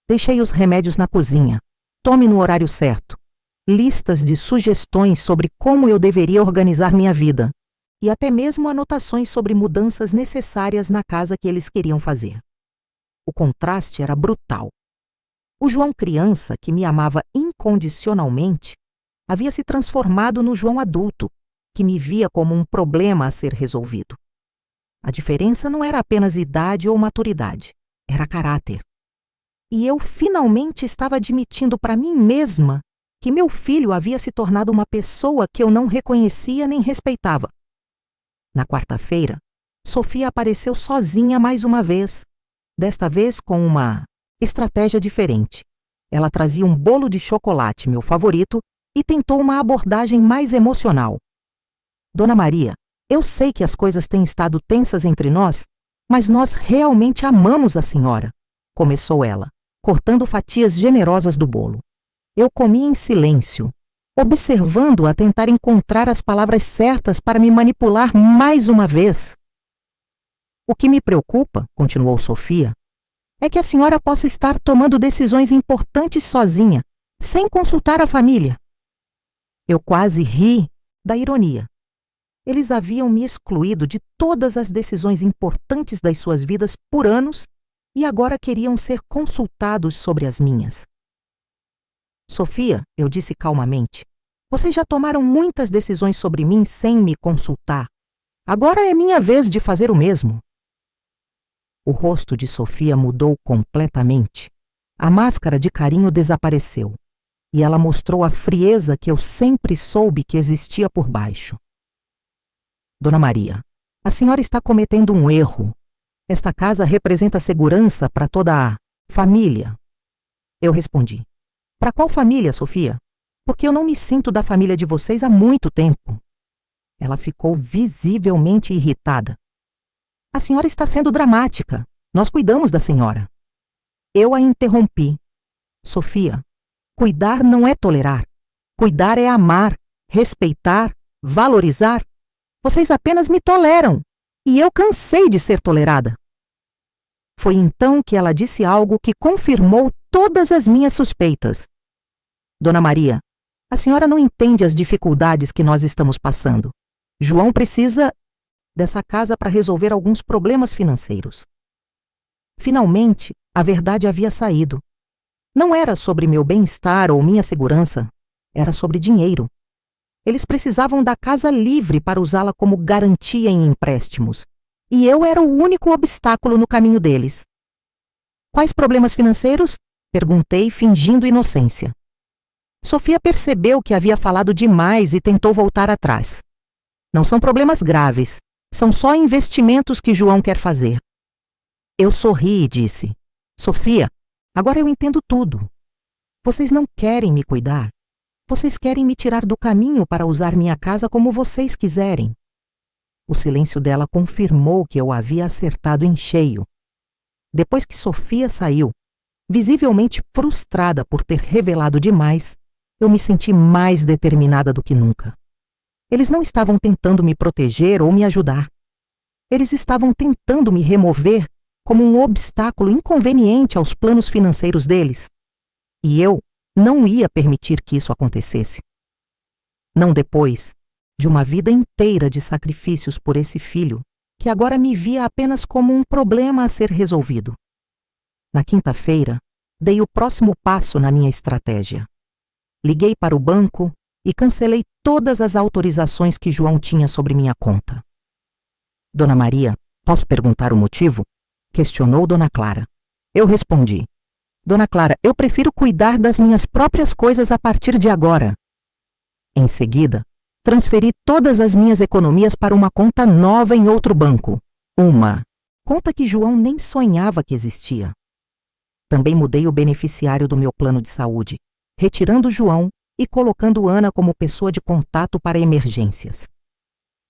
deixei os remédios na cozinha. Tome no horário certo. Listas de sugestões sobre como eu deveria organizar minha vida e até mesmo anotações sobre mudanças necessárias na casa que eles queriam fazer. O contraste era brutal. O João criança, que me amava incondicionalmente, havia se transformado no João adulto, que me via como um problema a ser resolvido. A diferença não era apenas idade ou maturidade, era caráter. E eu finalmente estava admitindo para mim mesma que meu filho havia se tornado uma pessoa que eu não reconhecia nem respeitava. Na quarta-feira, Sofia apareceu sozinha mais uma vez, desta vez com uma estratégia diferente. Ela trazia um bolo de chocolate, meu favorito, e tentou uma abordagem mais emocional. Dona Maria, eu sei que as coisas têm estado tensas entre nós, mas nós realmente amamos a senhora, começou ela, cortando fatias generosas do bolo. Eu comi em silêncio, observando-a tentar encontrar as palavras certas para me manipular mais uma vez. O que me preocupa, continuou Sofia, é que a senhora possa estar tomando decisões importantes sozinha, sem consultar a família. Eu quase ri da ironia. Eles haviam me excluído de todas as decisões importantes das suas vidas por anos e agora queriam ser consultados sobre as minhas. Sofia, eu disse calmamente, vocês já tomaram muitas decisões sobre mim sem me consultar. Agora é minha vez de fazer o mesmo. O rosto de Sofia mudou completamente. A máscara de carinho desapareceu e ela mostrou a frieza que eu sempre soube que existia por baixo. Dona Maria, a senhora está cometendo um erro. Esta casa representa segurança para toda a família. Eu respondi. Para qual família, Sofia? Porque eu não me sinto da família de vocês há muito tempo. Ela ficou visivelmente irritada. A senhora está sendo dramática. Nós cuidamos da senhora. Eu a interrompi. Sofia, cuidar não é tolerar. Cuidar é amar, respeitar, valorizar. Vocês apenas me toleram. E eu cansei de ser tolerada. Foi então que ela disse algo que confirmou todas as minhas suspeitas. Dona Maria, a senhora não entende as dificuldades que nós estamos passando. João precisa dessa casa para resolver alguns problemas financeiros. Finalmente, a verdade havia saído. Não era sobre meu bem-estar ou minha segurança, era sobre dinheiro. Eles precisavam da casa livre para usá-la como garantia em empréstimos, e eu era o único obstáculo no caminho deles. Quais problemas financeiros? Perguntei, fingindo inocência. Sofia percebeu que havia falado demais e tentou voltar atrás. Não são problemas graves, são só investimentos que João quer fazer. Eu sorri e disse, Sofia, agora eu entendo tudo. Vocês não querem me cuidar. Vocês querem me tirar do caminho para usar minha casa como vocês quiserem. O silêncio dela confirmou que eu havia acertado em cheio. Depois que Sofia saiu, visivelmente frustrada por ter revelado demais, eu me senti mais determinada do que nunca. Eles não estavam tentando me proteger ou me ajudar. Eles estavam tentando me remover como um obstáculo inconveniente aos planos financeiros deles. E eu não ia permitir que isso acontecesse. Não depois de uma vida inteira de sacrifícios por esse filho, que agora me via apenas como um problema a ser resolvido. Na quinta-feira, dei o próximo passo na minha estratégia. Liguei para o banco e cancelei todas as autorizações que João tinha sobre minha conta. Dona Maria, posso perguntar o motivo? Questionou Dona Clara. Eu respondi. Dona Clara, eu prefiro cuidar das minhas próprias coisas a partir de agora. Em seguida, transferi todas as minhas economias para uma conta nova em outro banco. Uma conta que João nem sonhava que existia. Também mudei o beneficiário do meu plano de saúde, retirando João e colocando Ana como pessoa de contato para emergências.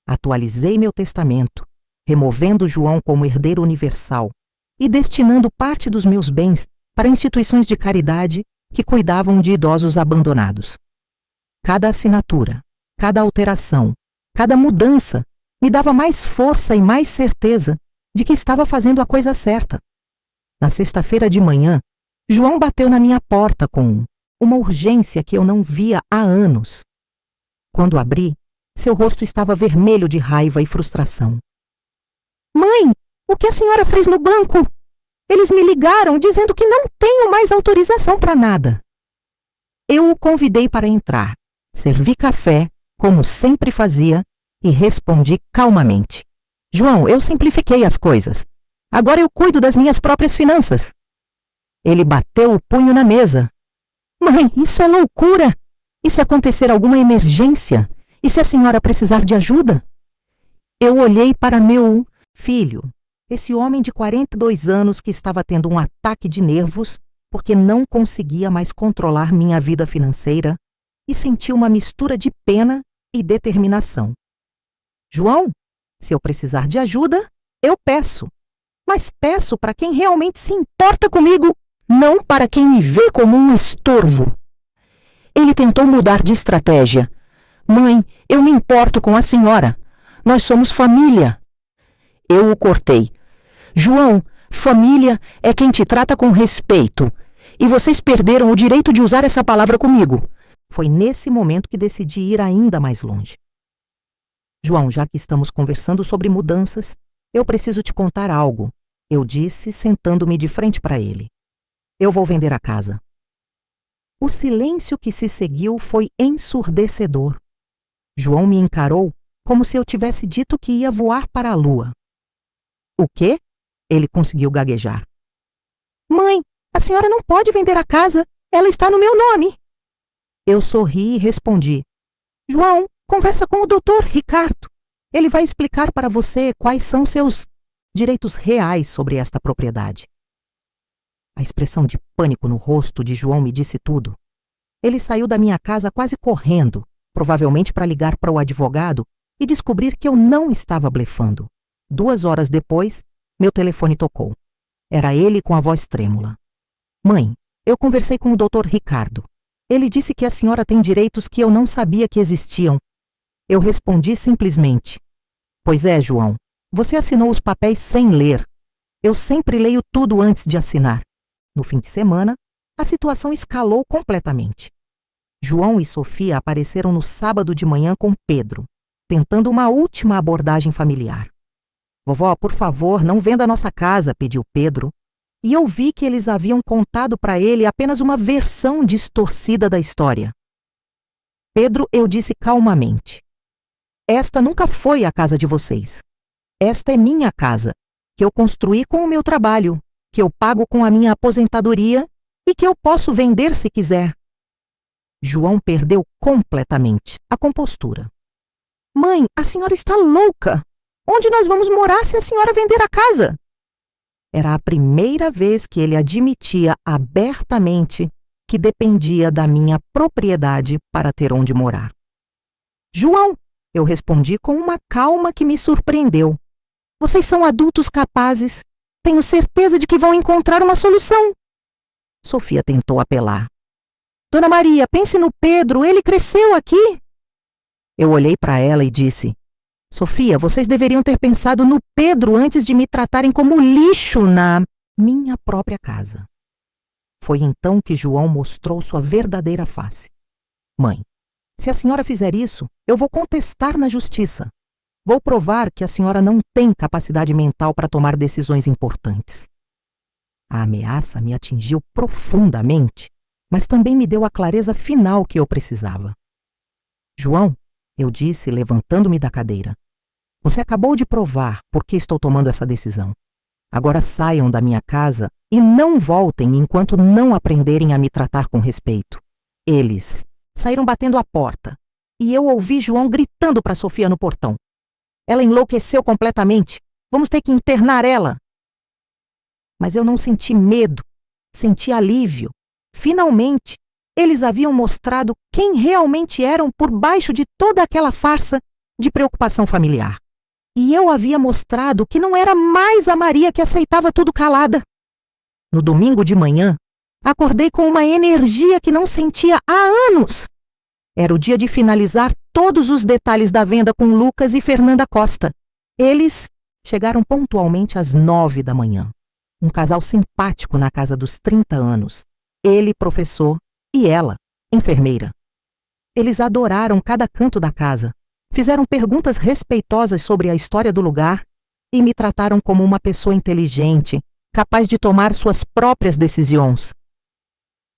Atualizei meu testamento, removendo João como herdeiro universal e destinando parte dos meus bens para instituições de caridade que cuidavam de idosos abandonados. Cada assinatura, cada alteração, cada mudança me dava mais força e mais certeza de que estava fazendo a coisa certa. Na sexta-feira de manhã, João bateu na minha porta com uma urgência que eu não via há anos. Quando abri, seu rosto estava vermelho de raiva e frustração. Mãe, o que a senhora fez no banco? Eles me ligaram dizendo que não tenho mais autorização para nada. Eu o convidei para entrar, servi café, como sempre fazia, e respondi calmamente. João, eu simplifiquei as coisas. Agora eu cuido das minhas próprias finanças. Ele bateu o punho na mesa. Mãe, isso é loucura! E se acontecer alguma emergência? E se a senhora precisar de ajuda? Eu olhei para meu filho, esse homem de 42 anos que estava tendo um ataque de nervos porque não conseguia mais controlar minha vida financeira e senti uma mistura de pena e determinação. João, se eu precisar de ajuda, eu peço. Mas peço para quem realmente se importa comigo, não para quem me vê como um estorvo. Ele tentou mudar de estratégia. Mãe, eu me importo com a senhora. Nós somos família. Eu o cortei. João, família é quem te trata com respeito. E vocês perderam o direito de usar essa palavra comigo. Foi nesse momento que decidi ir ainda mais longe. João, já que estamos conversando sobre mudanças, eu preciso te contar algo, eu disse, sentando-me de frente para ele. Eu vou vender a casa. O silêncio que se seguiu foi ensurdecedor. João me encarou como se eu tivesse dito que ia voar para a lua. O quê? Ele conseguiu gaguejar. Mãe, a senhora não pode vender a casa. Ela está no meu nome. Eu sorri e respondi. João, conversa com o Dr. Ricardo. Ele vai explicar para você quais são seus direitos reais sobre esta propriedade. A expressão de pânico no rosto de João me disse tudo. Ele saiu da minha casa quase correndo, provavelmente para ligar para o advogado e descobrir que eu não estava blefando. 2 horas depois, meu telefone tocou. Era ele com a voz trêmula. Mãe, eu conversei com o Dr. Ricardo. Ele disse que a senhora tem direitos que eu não sabia que existiam. Eu respondi simplesmente. Pois é, João, você assinou os papéis sem ler. Eu sempre leio tudo antes de assinar. No fim de semana, a situação escalou completamente. João e Sofia apareceram no sábado de manhã com Pedro, tentando uma última abordagem familiar. Vovó, por favor, não venda nossa casa, pediu Pedro. E eu vi que eles haviam contado para ele apenas uma versão distorcida da história. Pedro, eu disse calmamente. Esta nunca foi a casa de vocês. Esta é minha casa, que eu construí com o meu trabalho, que eu pago com a minha aposentadoria e que eu posso vender se quiser. João perdeu completamente a compostura. Mãe, a senhora está louca! Onde nós vamos morar se a senhora vender a casa? Era a primeira vez que ele admitia abertamente que dependia da minha propriedade para ter onde morar. João, eu respondi com uma calma que me surpreendeu. Vocês são adultos capazes. Tenho certeza de que vão encontrar uma solução. Sofia tentou apelar. Dona Maria, pense no Pedro, ele cresceu aqui. Eu olhei para ela e disse: Sofia, vocês deveriam ter pensado no Pedro antes de me tratarem como lixo na minha própria casa. Foi então que João mostrou sua verdadeira face. Mãe, se a senhora fizer isso, eu vou contestar na justiça. Vou provar que a senhora não tem capacidade mental para tomar decisões importantes. A ameaça me atingiu profundamente, mas também me deu a clareza final que eu precisava. João, eu disse, levantando-me da cadeira, você acabou de provar por que estou tomando essa decisão. Agora saiam da minha casa e não voltem enquanto não aprenderem a me tratar com respeito. Eles saíram batendo a porta e eu ouvi João gritando para Sofia no portão. Ela enlouqueceu completamente. Vamos ter que internar ela. Mas eu não senti medo, senti alívio. Finalmente, eles haviam mostrado quem realmente eram por baixo de toda aquela farsa de preocupação familiar. E eu havia mostrado que não era mais a Maria que aceitava tudo calada. No domingo de manhã, acordei com uma energia que não sentia há anos. Era o dia de finalizar todos os detalhes da venda com Lucas e Fernanda Costa. Eles chegaram pontualmente às 9 da manhã. Um casal simpático na casa dos 30 anos. Ele, professor, e ela, enfermeira. Eles adoraram cada canto da casa. Fizeram perguntas respeitosas sobre a história do lugar e me trataram como uma pessoa inteligente, capaz de tomar suas próprias decisões.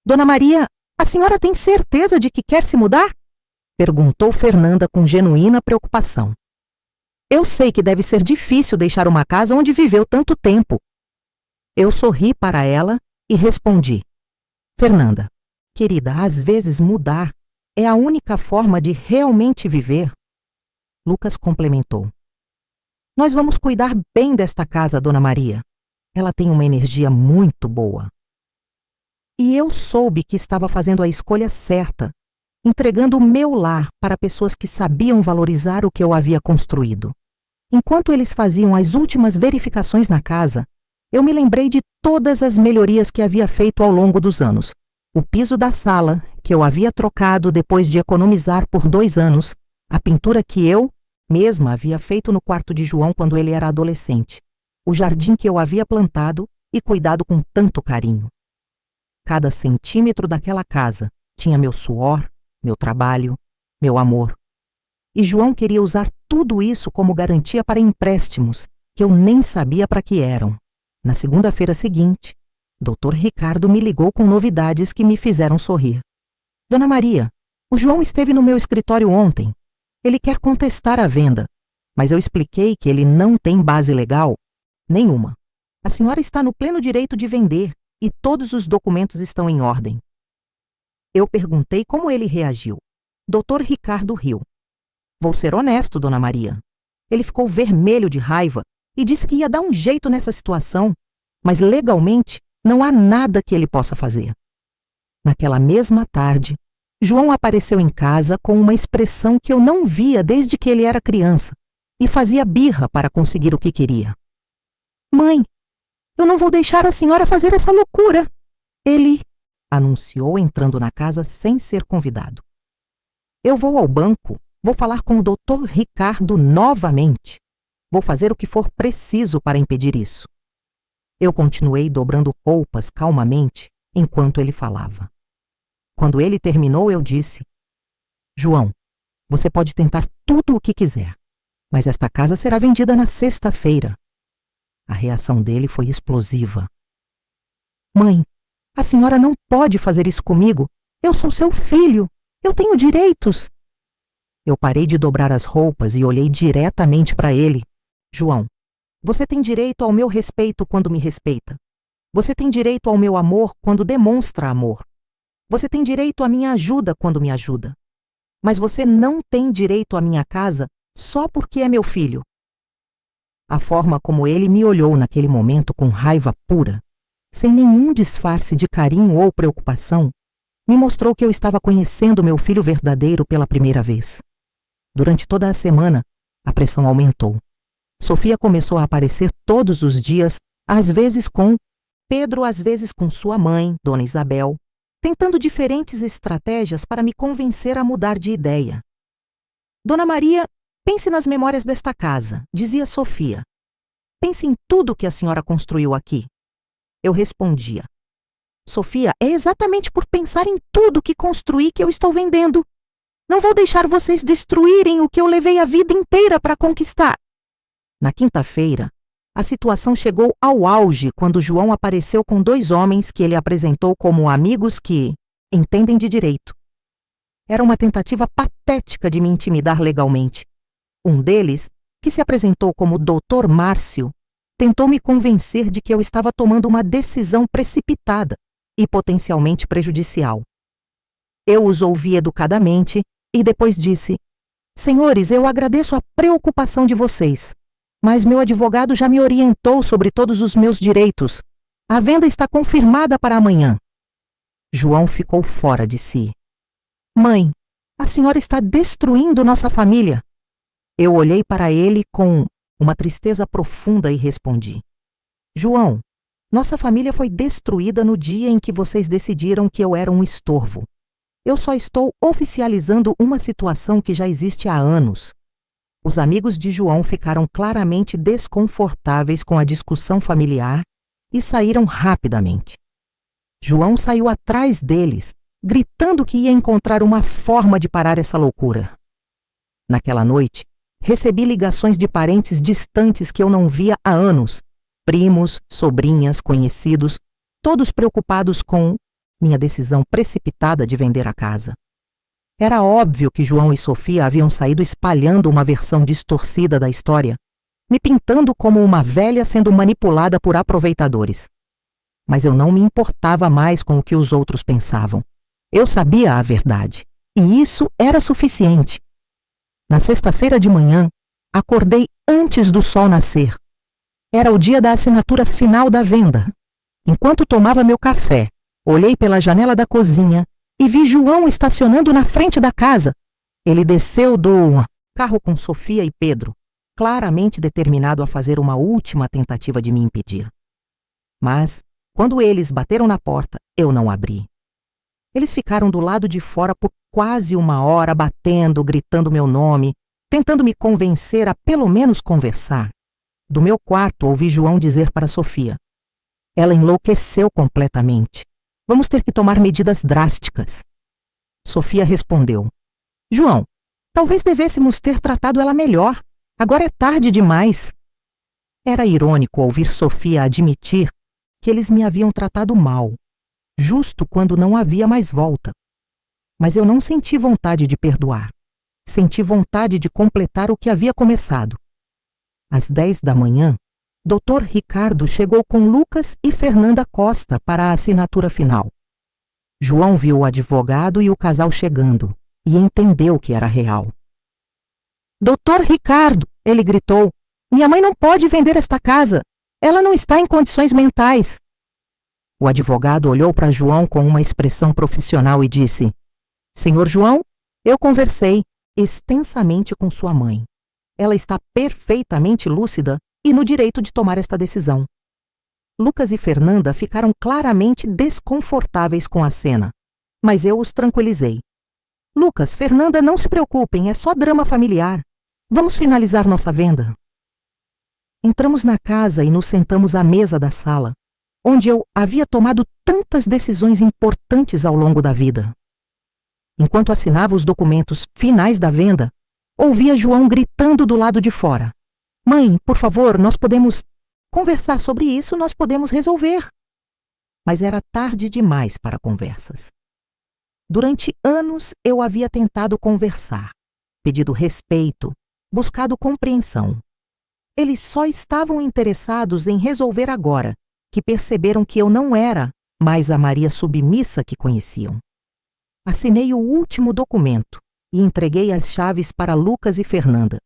Dona Maria, a senhora tem certeza de que quer se mudar? Perguntou Fernanda com genuína preocupação. Eu sei que deve ser difícil deixar uma casa onde viveu tanto tempo. Eu sorri para ela e respondi. Fernanda, querida, às vezes mudar é a única forma de realmente viver. Lucas complementou. Nós vamos cuidar bem desta casa, Dona Maria. Ela tem uma energia muito boa. E eu soube que estava fazendo a escolha certa, entregando o meu lar para pessoas que sabiam valorizar o que eu havia construído. Enquanto eles faziam as últimas verificações na casa, eu me lembrei de todas as melhorias que havia feito ao longo dos anos. O piso da sala, que eu havia trocado depois de economizar por 2 anos, a pintura que eu mesma havia feito no quarto de João quando ele era adolescente, o jardim que eu havia plantado e cuidado com tanto carinho. Cada centímetro daquela casa tinha meu suor, meu trabalho, meu amor. E João queria usar tudo isso como garantia para empréstimos que eu nem sabia para que eram. Na segunda-feira seguinte, Dr. Ricardo me ligou com novidades que me fizeram sorrir. Dona Maria, o João esteve no meu escritório ontem. Ele quer contestar a venda, mas eu expliquei que ele não tem base legal nenhuma. A senhora está no pleno direito de vender e todos os documentos estão em ordem. Eu perguntei como ele reagiu. Dr. Ricardo riu. Vou ser honesto, Dona Maria. Ele ficou vermelho de raiva e disse que ia dar um jeito nessa situação, mas legalmente não há nada que ele possa fazer. Naquela mesma tarde, João apareceu em casa com uma expressão que eu não via desde que ele era criança e fazia birra para conseguir o que queria. Mãe, eu não vou deixar a senhora fazer essa loucura. Ele anunciou entrando na casa sem ser convidado. Eu vou ao banco, vou falar com o Dr. Ricardo novamente. Vou fazer o que for preciso para impedir isso. Eu continuei dobrando roupas calmamente enquanto ele falava. Quando ele terminou, eu disse: João, você pode tentar tudo o que quiser, mas esta casa será vendida na sexta-feira. A reação dele foi explosiva. Mãe, a senhora não pode fazer isso comigo. Eu sou seu filho. Eu tenho direitos. Eu parei de dobrar as roupas e olhei diretamente para ele. João, você tem direito ao meu respeito quando me respeita. Você tem direito ao meu amor quando demonstra amor. Você tem direito à minha ajuda quando me ajuda. Mas você não tem direito à minha casa só porque é meu filho. A forma como ele me olhou naquele momento com raiva pura, sem nenhum disfarce de carinho ou preocupação, me mostrou que eu estava conhecendo meu filho verdadeiro pela primeira vez. Durante toda a semana, a pressão aumentou. Sofia começou a aparecer todos os dias, às vezes com Pedro, às vezes com sua mãe, Dona Isabel. tentando diferentes estratégias para me convencer a mudar de ideia. Dona Maria, pense nas memórias desta casa, dizia Sofia. Pense em tudo que a senhora construiu aqui. Eu respondia. Sofia, é exatamente por pensar em tudo que construí que eu estou vendendo. Não vou deixar vocês destruírem o que eu levei a vida inteira para conquistar. Na quinta-feira, a situação chegou ao auge quando João apareceu com 2 homens que ele apresentou como amigos que entendem de direito. Era uma tentativa patética de me intimidar legalmente. Um deles, que se apresentou como Dr. Márcio, tentou me convencer de que eu estava tomando uma decisão precipitada e potencialmente prejudicial. Eu os ouvi educadamente e depois disse: Senhores, eu agradeço a preocupação de vocês, mas meu advogado já me orientou sobre todos os meus direitos. A venda está confirmada para amanhã. João ficou fora de si. Mãe, a senhora está destruindo nossa família. Eu olhei para ele com uma tristeza profunda e respondi: João, nossa família foi destruída no dia em que vocês decidiram que eu era um estorvo. Eu só estou oficializando uma situação que já existe há anos. Os amigos de João ficaram claramente desconfortáveis com a discussão familiar e saíram rapidamente. João saiu atrás deles, gritando que ia encontrar uma forma de parar essa loucura. Naquela noite, recebi ligações de parentes distantes que eu não via há anos, primos, sobrinhas, conhecidos, todos preocupados com minha decisão precipitada de vender a casa. Era óbvio que João e Sofia haviam saído espalhando uma versão distorcida da história, me pintando como uma velha sendo manipulada por aproveitadores. Mas eu não me importava mais com o que os outros pensavam. Eu sabia a verdade, e isso era suficiente. Na sexta-feira de manhã, acordei antes do sol nascer. Era o dia da assinatura final da venda. Enquanto tomava meu café, olhei pela janela da cozinha e vi João estacionando na frente da casa. Ele desceu do carro com Sofia e Pedro, claramente determinado a fazer uma última tentativa de me impedir. Mas, quando eles bateram na porta, eu não abri. Eles ficaram do lado de fora por quase 1 hora, batendo, gritando meu nome, tentando me convencer a pelo menos conversar. Do meu quarto, ouvi João dizer para Sofia: Ela enlouqueceu completamente. Vamos ter que tomar medidas drásticas. Sofia respondeu: João, talvez devêssemos ter tratado ela melhor. Agora é tarde demais. Era irônico ouvir Sofia admitir que eles me haviam tratado mal, justo quando não havia mais volta. Mas eu não senti vontade de perdoar. Senti vontade de completar o que havia começado. Às 10 da manhã, Dr. Ricardo chegou com Lucas e Fernanda Costa para a assinatura final. João viu o advogado e o casal chegando e entendeu que era real. Dr. Ricardo, ele gritou, minha mãe não pode vender esta casa. Ela não está em condições mentais. O advogado olhou para João com uma expressão profissional e disse: Senhor João, eu conversei extensamente com sua mãe. Ela está perfeitamente lúcida e no direito de tomar esta decisão. Lucas e Fernanda ficaram claramente desconfortáveis com a cena, mas eu os tranquilizei. Lucas, Fernanda, não se preocupem, é só drama familiar. Vamos finalizar nossa venda. Entramos na casa e nos sentamos à mesa da sala, onde eu havia tomado tantas decisões importantes ao longo da vida. Enquanto assinava os documentos finais da venda, ouvia João gritando do lado de fora: Mãe, por favor, nós podemos conversar sobre isso, nós podemos resolver. Mas era tarde demais para conversas. Durante anos eu havia tentado conversar, pedido respeito, buscado compreensão. Eles só estavam interessados em resolver agora, que perceberam que eu não era mais a Maria submissa que conheciam. Assinei o último documento e entreguei as chaves para Lucas e Fernanda,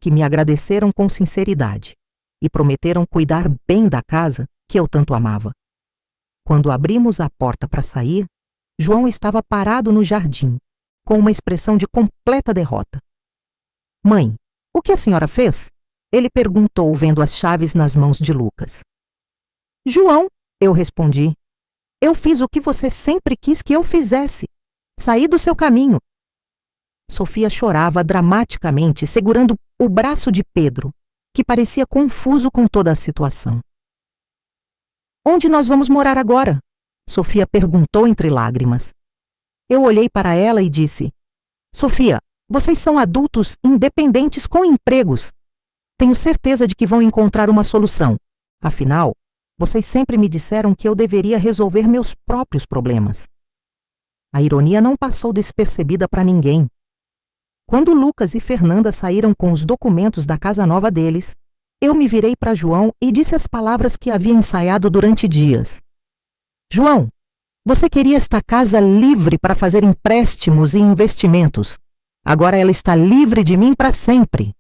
que me agradeceram com sinceridade e prometeram cuidar bem da casa que eu tanto amava. Quando abrimos a porta para sair, João estava parado no jardim, com uma expressão de completa derrota. Mãe, o que a senhora fez? Ele perguntou, vendo as chaves nas mãos de Lucas. João, eu respondi. Eu fiz o que você sempre quis que eu fizesse. Saí do seu caminho. Sofia chorava dramaticamente, segurando o braço de Pedro, que parecia confuso com toda a situação. Onde nós vamos morar agora? Sofia perguntou entre lágrimas. Eu olhei para ela e disse: Sofia, vocês são adultos independentes com empregos. Tenho certeza de que vão encontrar uma solução. Afinal, vocês sempre me disseram que eu deveria resolver meus próprios problemas. A ironia não passou despercebida para ninguém. Quando Lucas e Fernanda saíram com os documentos da casa nova deles, eu me virei para João e disse as palavras que havia ensaiado durante dias. João, você queria esta casa livre para fazer empréstimos e investimentos. Agora ela está livre de mim para sempre.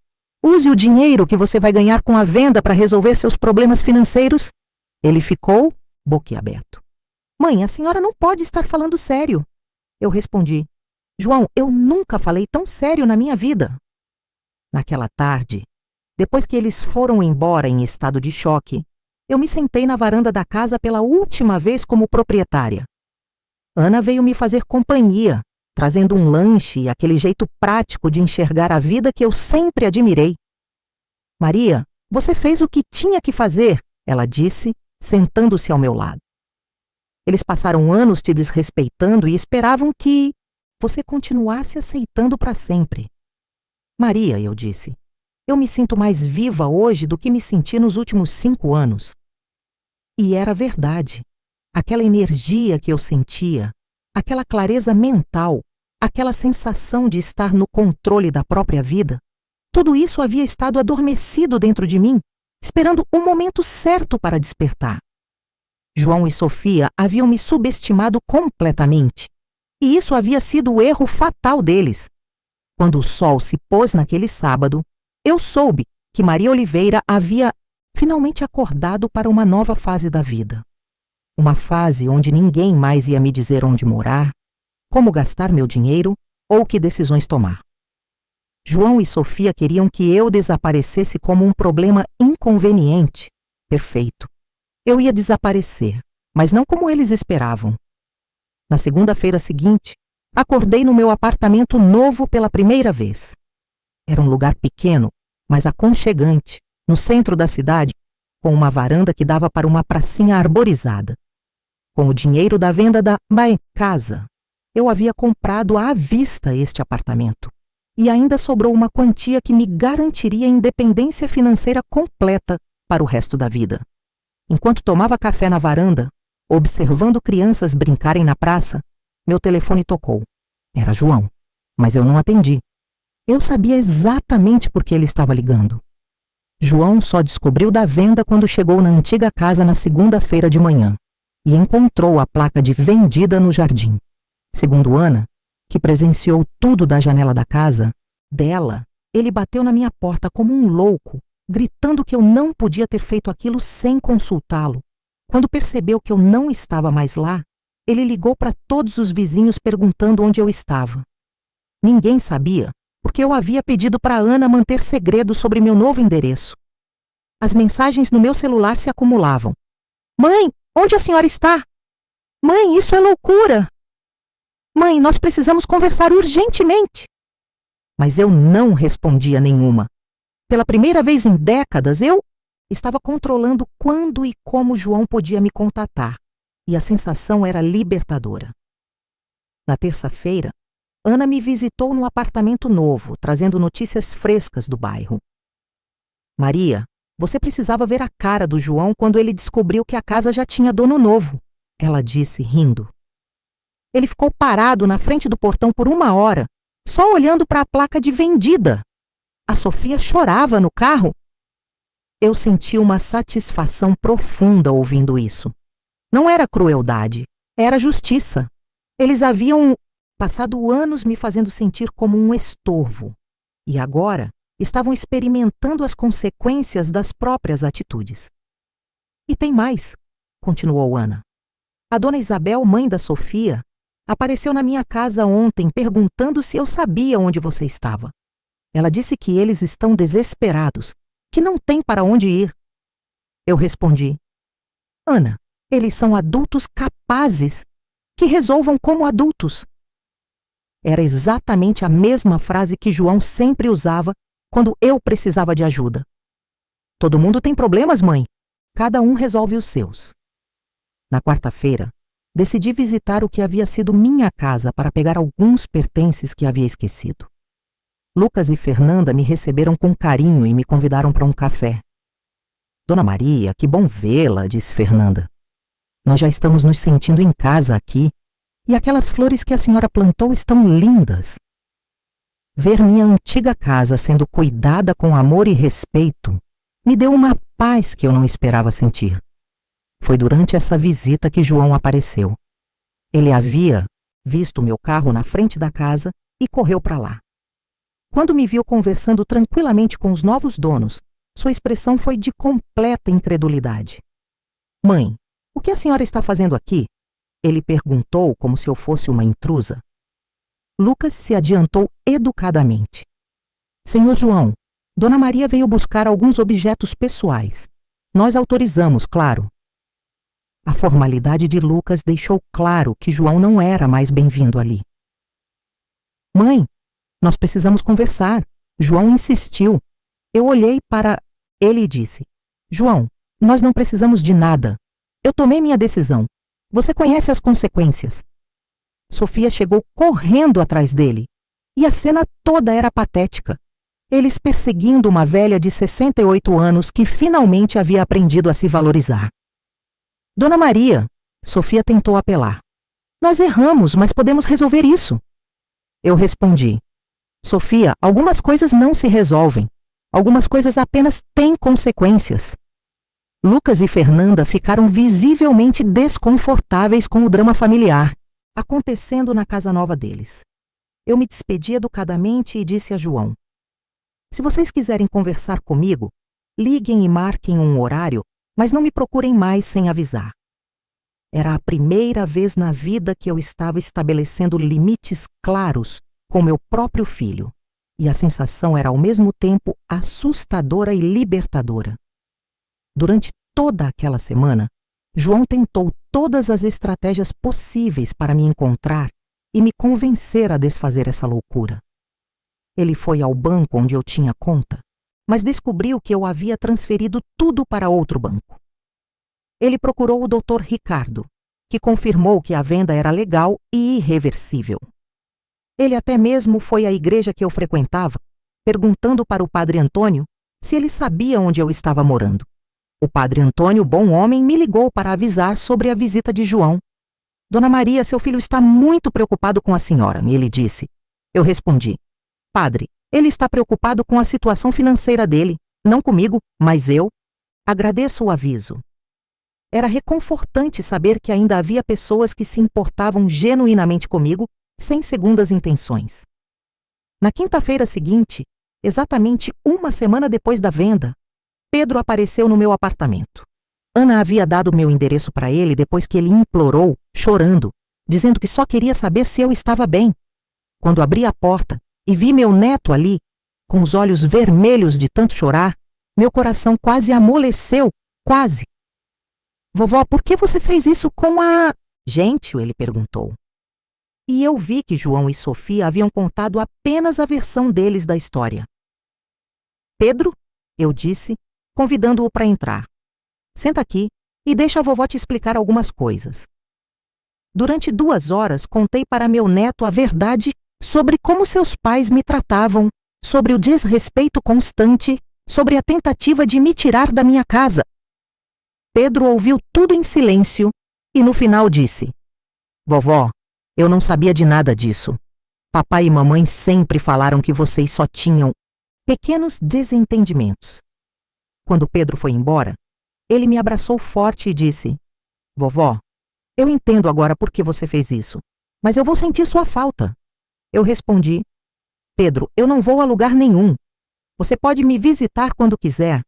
Use o dinheiro que você vai ganhar com a venda para resolver seus problemas financeiros. Ele ficou boquiaberto. Mãe, a senhora não pode estar falando sério. Eu respondi: João, eu nunca falei tão sério na minha vida. Naquela tarde, depois que eles foram embora em estado de choque, eu me sentei na varanda da casa pela última vez como proprietária. Ana veio me fazer companhia, trazendo um lanche e aquele jeito prático de enxergar a vida que eu sempre admirei. Maria, você fez o que tinha que fazer, ela disse, sentando-se ao meu lado. Eles passaram anos te desrespeitando e esperavam que você continuasse aceitando para sempre. Maria, eu disse, eu me sinto mais viva hoje do que me senti nos últimos 5 anos. E era verdade. Aquela energia que eu sentia, aquela clareza mental, aquela sensação de estar no controle da própria vida, tudo isso havia estado adormecido dentro de mim, esperando o momento certo para despertar. João e Sofia haviam me subestimado completamente, e isso havia sido o erro fatal deles. Quando o sol se pôs naquele sábado, eu soube que Maria Oliveira havia finalmente acordado para uma nova fase da vida. Uma fase onde ninguém mais ia me dizer onde morar, como gastar meu dinheiro ou que decisões tomar. João e Sofia queriam que eu desaparecesse como um problema inconveniente. Perfeito. Eu ia desaparecer, mas não como eles esperavam. Na segunda-feira seguinte, acordei no meu apartamento novo pela primeira vez. Era um lugar pequeno, mas aconchegante, no centro da cidade, com uma varanda que dava para uma pracinha arborizada. Com o dinheiro da venda da casa, eu havia comprado à vista este apartamento. E ainda sobrou uma quantia que me garantiria independência financeira completa para o resto da vida. Enquanto tomava café na varanda, observando crianças brincarem na praça, meu telefone tocou. Era João, mas eu não atendi. Eu sabia exatamente por que ele estava ligando. João só descobriu da venda quando chegou na antiga casa na segunda-feira de manhã e encontrou a placa de vendida no jardim. Segundo Ana, que presenciou tudo da janela da casa, dela, ele bateu na minha porta como um louco, gritando que eu não podia ter feito aquilo sem consultá-lo. Quando percebeu que eu não estava mais lá, ele ligou para todos os vizinhos perguntando onde eu estava. Ninguém sabia, porque eu havia pedido para Ana manter segredo sobre meu novo endereço. As mensagens no meu celular se acumulavam. Mãe, onde a senhora está? Mãe, isso é loucura! Mãe, nós precisamos conversar urgentemente! Mas eu não respondia nenhuma. Pela primeira vez em décadas, eu estava controlando quando e como João podia me contatar, e a sensação era libertadora. Na terça-feira, Ana me visitou no apartamento novo, trazendo notícias frescas do bairro. Maria, você precisava ver a cara do João quando ele descobriu que a casa já tinha dono novo, ela disse, rindo. Ele ficou parado na frente do portão por 1 hora, só olhando para a placa de vendida. A Sofia chorava no carro. Eu senti uma satisfação profunda ouvindo isso. Não era crueldade, era justiça. Eles haviam passado anos me fazendo sentir como um estorvo, e agora estavam experimentando as consequências das próprias atitudes. E tem mais, continuou Ana. A dona Isabel, mãe da Sofia, apareceu na minha casa ontem perguntando se eu sabia onde você estava. Ela disse que eles estão desesperados, que não têm para onde ir. Eu respondi: Ana, Eles são adultos capazes, que resolvam como adultos. Era exatamente a mesma frase que João sempre usava quando eu precisava de ajuda. Todo mundo tem problemas, mãe. Cada um resolve os seus. Na quarta-feira, decidi visitar o que havia sido minha casa para pegar alguns pertences que havia esquecido. Lucas e Fernanda me receberam com carinho e me convidaram para um café. Dona Maria, que bom vê-la, disse Fernanda. Nós já estamos nos sentindo em casa aqui, e aquelas flores que a senhora plantou estão lindas. Ver minha antiga casa sendo cuidada com amor e respeito me deu uma paz que eu não esperava sentir. Foi durante essa visita que João apareceu. Ele havia visto meu carro na frente da casa e correu para lá. Quando me viu conversando tranquilamente com os novos donos, sua expressão foi de completa incredulidade. Mãe, o que a senhora está fazendo aqui? Ele perguntou como se eu fosse uma intrusa. Lucas se adiantou educadamente. Senhor João, Dona Maria veio buscar alguns objetos pessoais. Nós autorizamos, claro. A formalidade de Lucas deixou claro que João não era mais bem-vindo ali. Mãe, nós precisamos conversar. João insistiu. Eu olhei para ele e disse: João, nós não precisamos de nada. Eu tomei minha decisão. Você conhece as consequências. Sofia chegou correndo atrás dele. E a cena toda era patética. Eles perseguindo uma velha de 68 anos que finalmente havia aprendido a se valorizar. Dona Maria, Sofia tentou apelar. Nós erramos, mas podemos resolver isso. Eu respondi: Sofia, algumas coisas não se resolvem. Algumas coisas apenas têm consequências. Lucas e Fernanda ficaram visivelmente desconfortáveis com o drama familiar acontecendo na casa nova deles. Eu me despedi educadamente e disse a João: se vocês quiserem conversar comigo, liguem e marquem um horário, mas não me procurem mais sem avisar. Era a primeira vez na vida que eu estava estabelecendo limites claros com meu próprio filho, e a sensação era ao mesmo tempo assustadora e libertadora. Durante toda aquela semana, João tentou todas as estratégias possíveis para me encontrar e me convencer a desfazer essa loucura. Ele foi ao banco onde eu tinha conta, mas descobriu que eu havia transferido tudo para outro banco. Ele procurou o Dr. Ricardo, que confirmou que a venda era legal e irreversível. Ele até mesmo foi à igreja que eu frequentava, perguntando para o padre Antônio se ele sabia onde eu estava morando. O padre Antônio, bom homem, me ligou para avisar sobre a visita de João. Dona Maria, seu filho está muito preocupado com a senhora, ele disse. Eu respondi: Padre, ele está preocupado com a situação financeira dele, não comigo, mas eu. Agradeço o aviso. Era reconfortante saber que ainda havia pessoas que se importavam genuinamente comigo, sem segundas intenções. Na quinta-feira seguinte, exatamente uma semana depois da venda, Pedro apareceu no meu apartamento. Ana havia dado meu endereço para ele depois que ele implorou, chorando, dizendo que só queria saber se eu estava bem. Quando abri a porta e vi meu neto ali, com os olhos vermelhos de tanto chorar, meu coração quase amoleceu, quase. Vovó, por que você fez isso com a... Gente, ele perguntou. E eu vi que João e Sofia haviam contado apenas a versão deles da história. Pedro, eu disse, convidando-o para entrar. Senta aqui e deixa a vovó te explicar algumas coisas. Durante 2 horas, contei para meu neto a verdade sobre como seus pais me tratavam, sobre o desrespeito constante, sobre a tentativa de me tirar da minha casa. Pedro ouviu tudo em silêncio e no final disse: Vovó, eu não sabia de nada disso. Papai e mamãe sempre falaram que vocês só tinham pequenos desentendimentos. Quando Pedro foi embora, ele me abraçou forte e disse: Vovó, eu entendo agora por que você fez isso, mas eu vou sentir sua falta. Eu respondi: Pedro, eu não vou a lugar nenhum. Você pode me visitar quando quiser,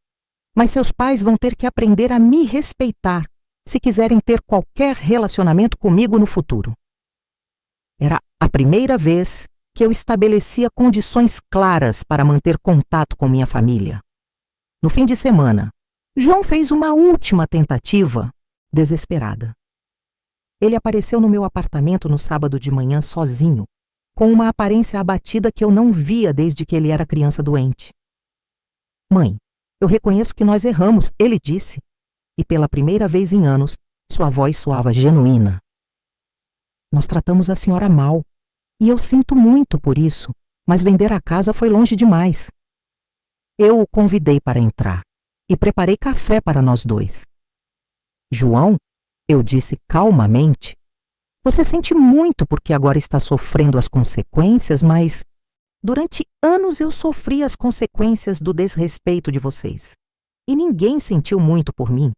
mas seus pais vão ter que aprender a me respeitar se quiserem ter qualquer relacionamento comigo no futuro. Era a primeira vez que eu estabelecia condições claras para manter contato com minha família. No fim de semana, João fez uma última tentativa desesperada. Ele apareceu no meu apartamento no sábado de manhã sozinho, com uma aparência abatida que eu não via desde que ele era criança doente. Mãe, eu reconheço que nós erramos, ele disse, e pela primeira vez em anos, sua voz soava genuína. Nós tratamos a senhora mal, e eu sinto muito por isso, mas vender a casa foi longe demais. Eu o convidei para entrar e preparei café para nós dois. João, eu disse calmamente, você sente muito porque agora está sofrendo as consequências, mas durante anos eu sofri as consequências do desrespeito de vocês. E ninguém sentiu muito por mim.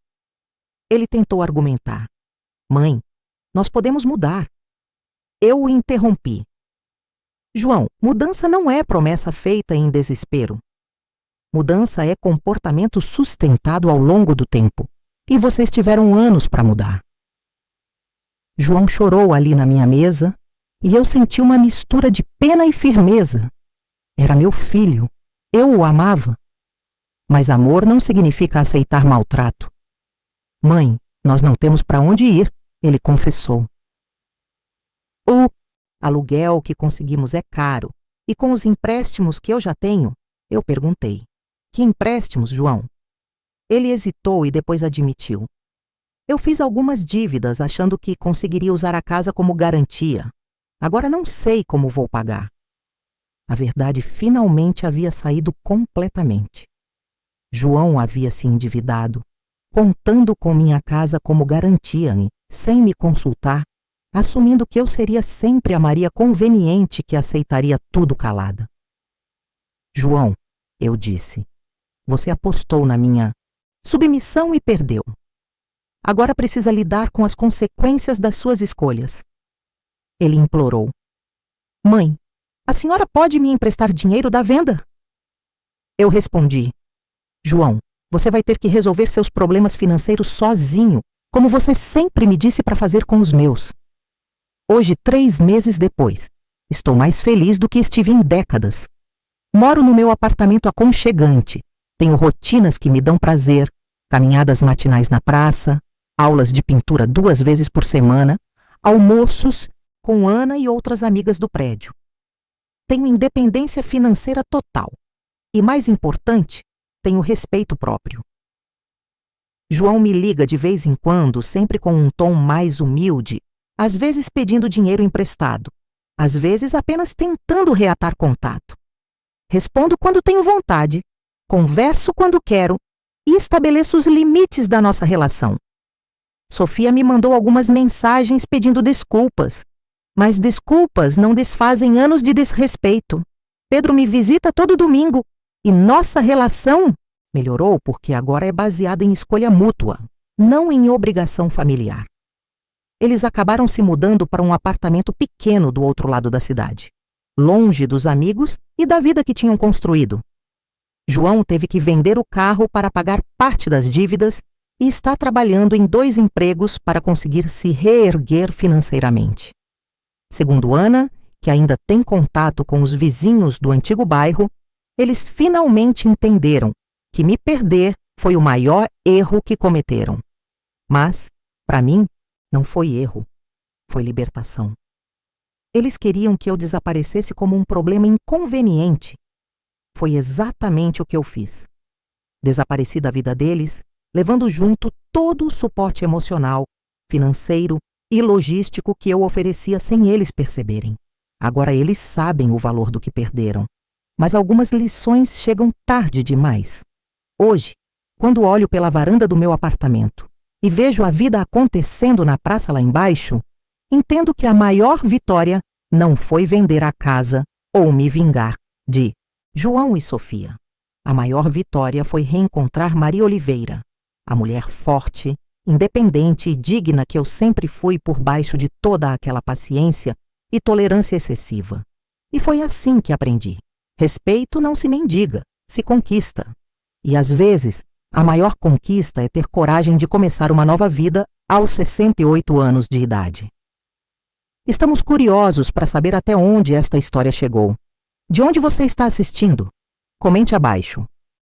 Ele tentou argumentar. Mãe, nós podemos mudar. Eu o interrompi. João, mudança não é promessa feita em desespero. Mudança é comportamento sustentado ao longo do tempo. E vocês tiveram anos para mudar. João chorou ali na minha mesa e eu senti uma mistura de pena e firmeza. Era meu filho. Eu o amava. Mas amor não significa aceitar maltrato. Mãe, nós não temos para onde ir, ele confessou. O aluguel que conseguimos é caro, e com os empréstimos que eu já tenho, eu perguntei. Que empréstimos, João? Ele hesitou e depois admitiu. Eu fiz algumas dívidas achando que conseguiria usar a casa como garantia. Agora não sei como vou pagar. A verdade finalmente havia saído completamente. João havia se endividado, contando com minha casa como garantia e, sem me consultar, assumindo que eu seria sempre a Maria conveniente que aceitaria tudo calada. João, eu disse, você apostou na minha submissão e perdeu. Agora precisa lidar com as consequências das suas escolhas. Ele implorou. Mãe, a senhora pode me emprestar dinheiro da venda? Eu respondi. João, você vai ter que resolver seus problemas financeiros sozinho, como você sempre me disse para fazer com os meus. Hoje, 3 meses depois, estou mais feliz do que estive em décadas. Moro no meu apartamento aconchegante, tenho rotinas que me dão prazer, caminhadas matinais na praça, aulas de pintura 2 vezes por semana, almoços com Ana e outras amigas do prédio. Tenho independência financeira total. E mais importante, tenho respeito próprio. João me liga de vez em quando, sempre com um tom mais humilde, às vezes pedindo dinheiro emprestado, às vezes apenas tentando reatar contato. Respondo quando tenho vontade, converso quando quero e estabeleço os limites da nossa relação. Sofia me mandou algumas mensagens pedindo desculpas, mas desculpas não desfazem anos de desrespeito. Pedro me visita todo domingo e nossa relação melhorou porque agora é baseada em escolha mútua, não em obrigação familiar. Eles acabaram se mudando para um apartamento pequeno do outro lado da cidade, longe dos amigos e da vida que tinham construído. João teve que vender o carro para pagar parte das dívidas e está trabalhando em 2 empregos para conseguir se reerguer financeiramente. Segundo Ana, que ainda tem contato com os vizinhos do antigo bairro, eles finalmente entenderam que me perder foi o maior erro que cometeram. Mas, para mim, não foi erro, foi libertação. Eles queriam que eu desaparecesse como um problema inconveniente. Foi exatamente o que eu fiz. Desapareci da vida deles, levando junto todo o suporte emocional, financeiro e logístico que eu oferecia sem eles perceberem. Agora eles sabem o valor do que perderam, mas algumas lições chegam tarde demais. Hoje, quando olho pela varanda do meu apartamento e vejo a vida acontecendo na praça lá embaixo, entendo que a maior vitória não foi vender a casa ou me vingar de João e Sofia. A maior vitória foi reencontrar Maria Oliveira, a mulher forte, independente e digna que eu sempre fui por baixo de toda aquela paciência e tolerância excessiva. E foi assim que aprendi. Respeito não se mendiga, se conquista. E às vezes, a maior conquista é ter coragem de começar uma nova vida aos 68 anos de idade. Estamos curiosos para saber até onde esta história chegou. De onde você está assistindo? Comente abaixo.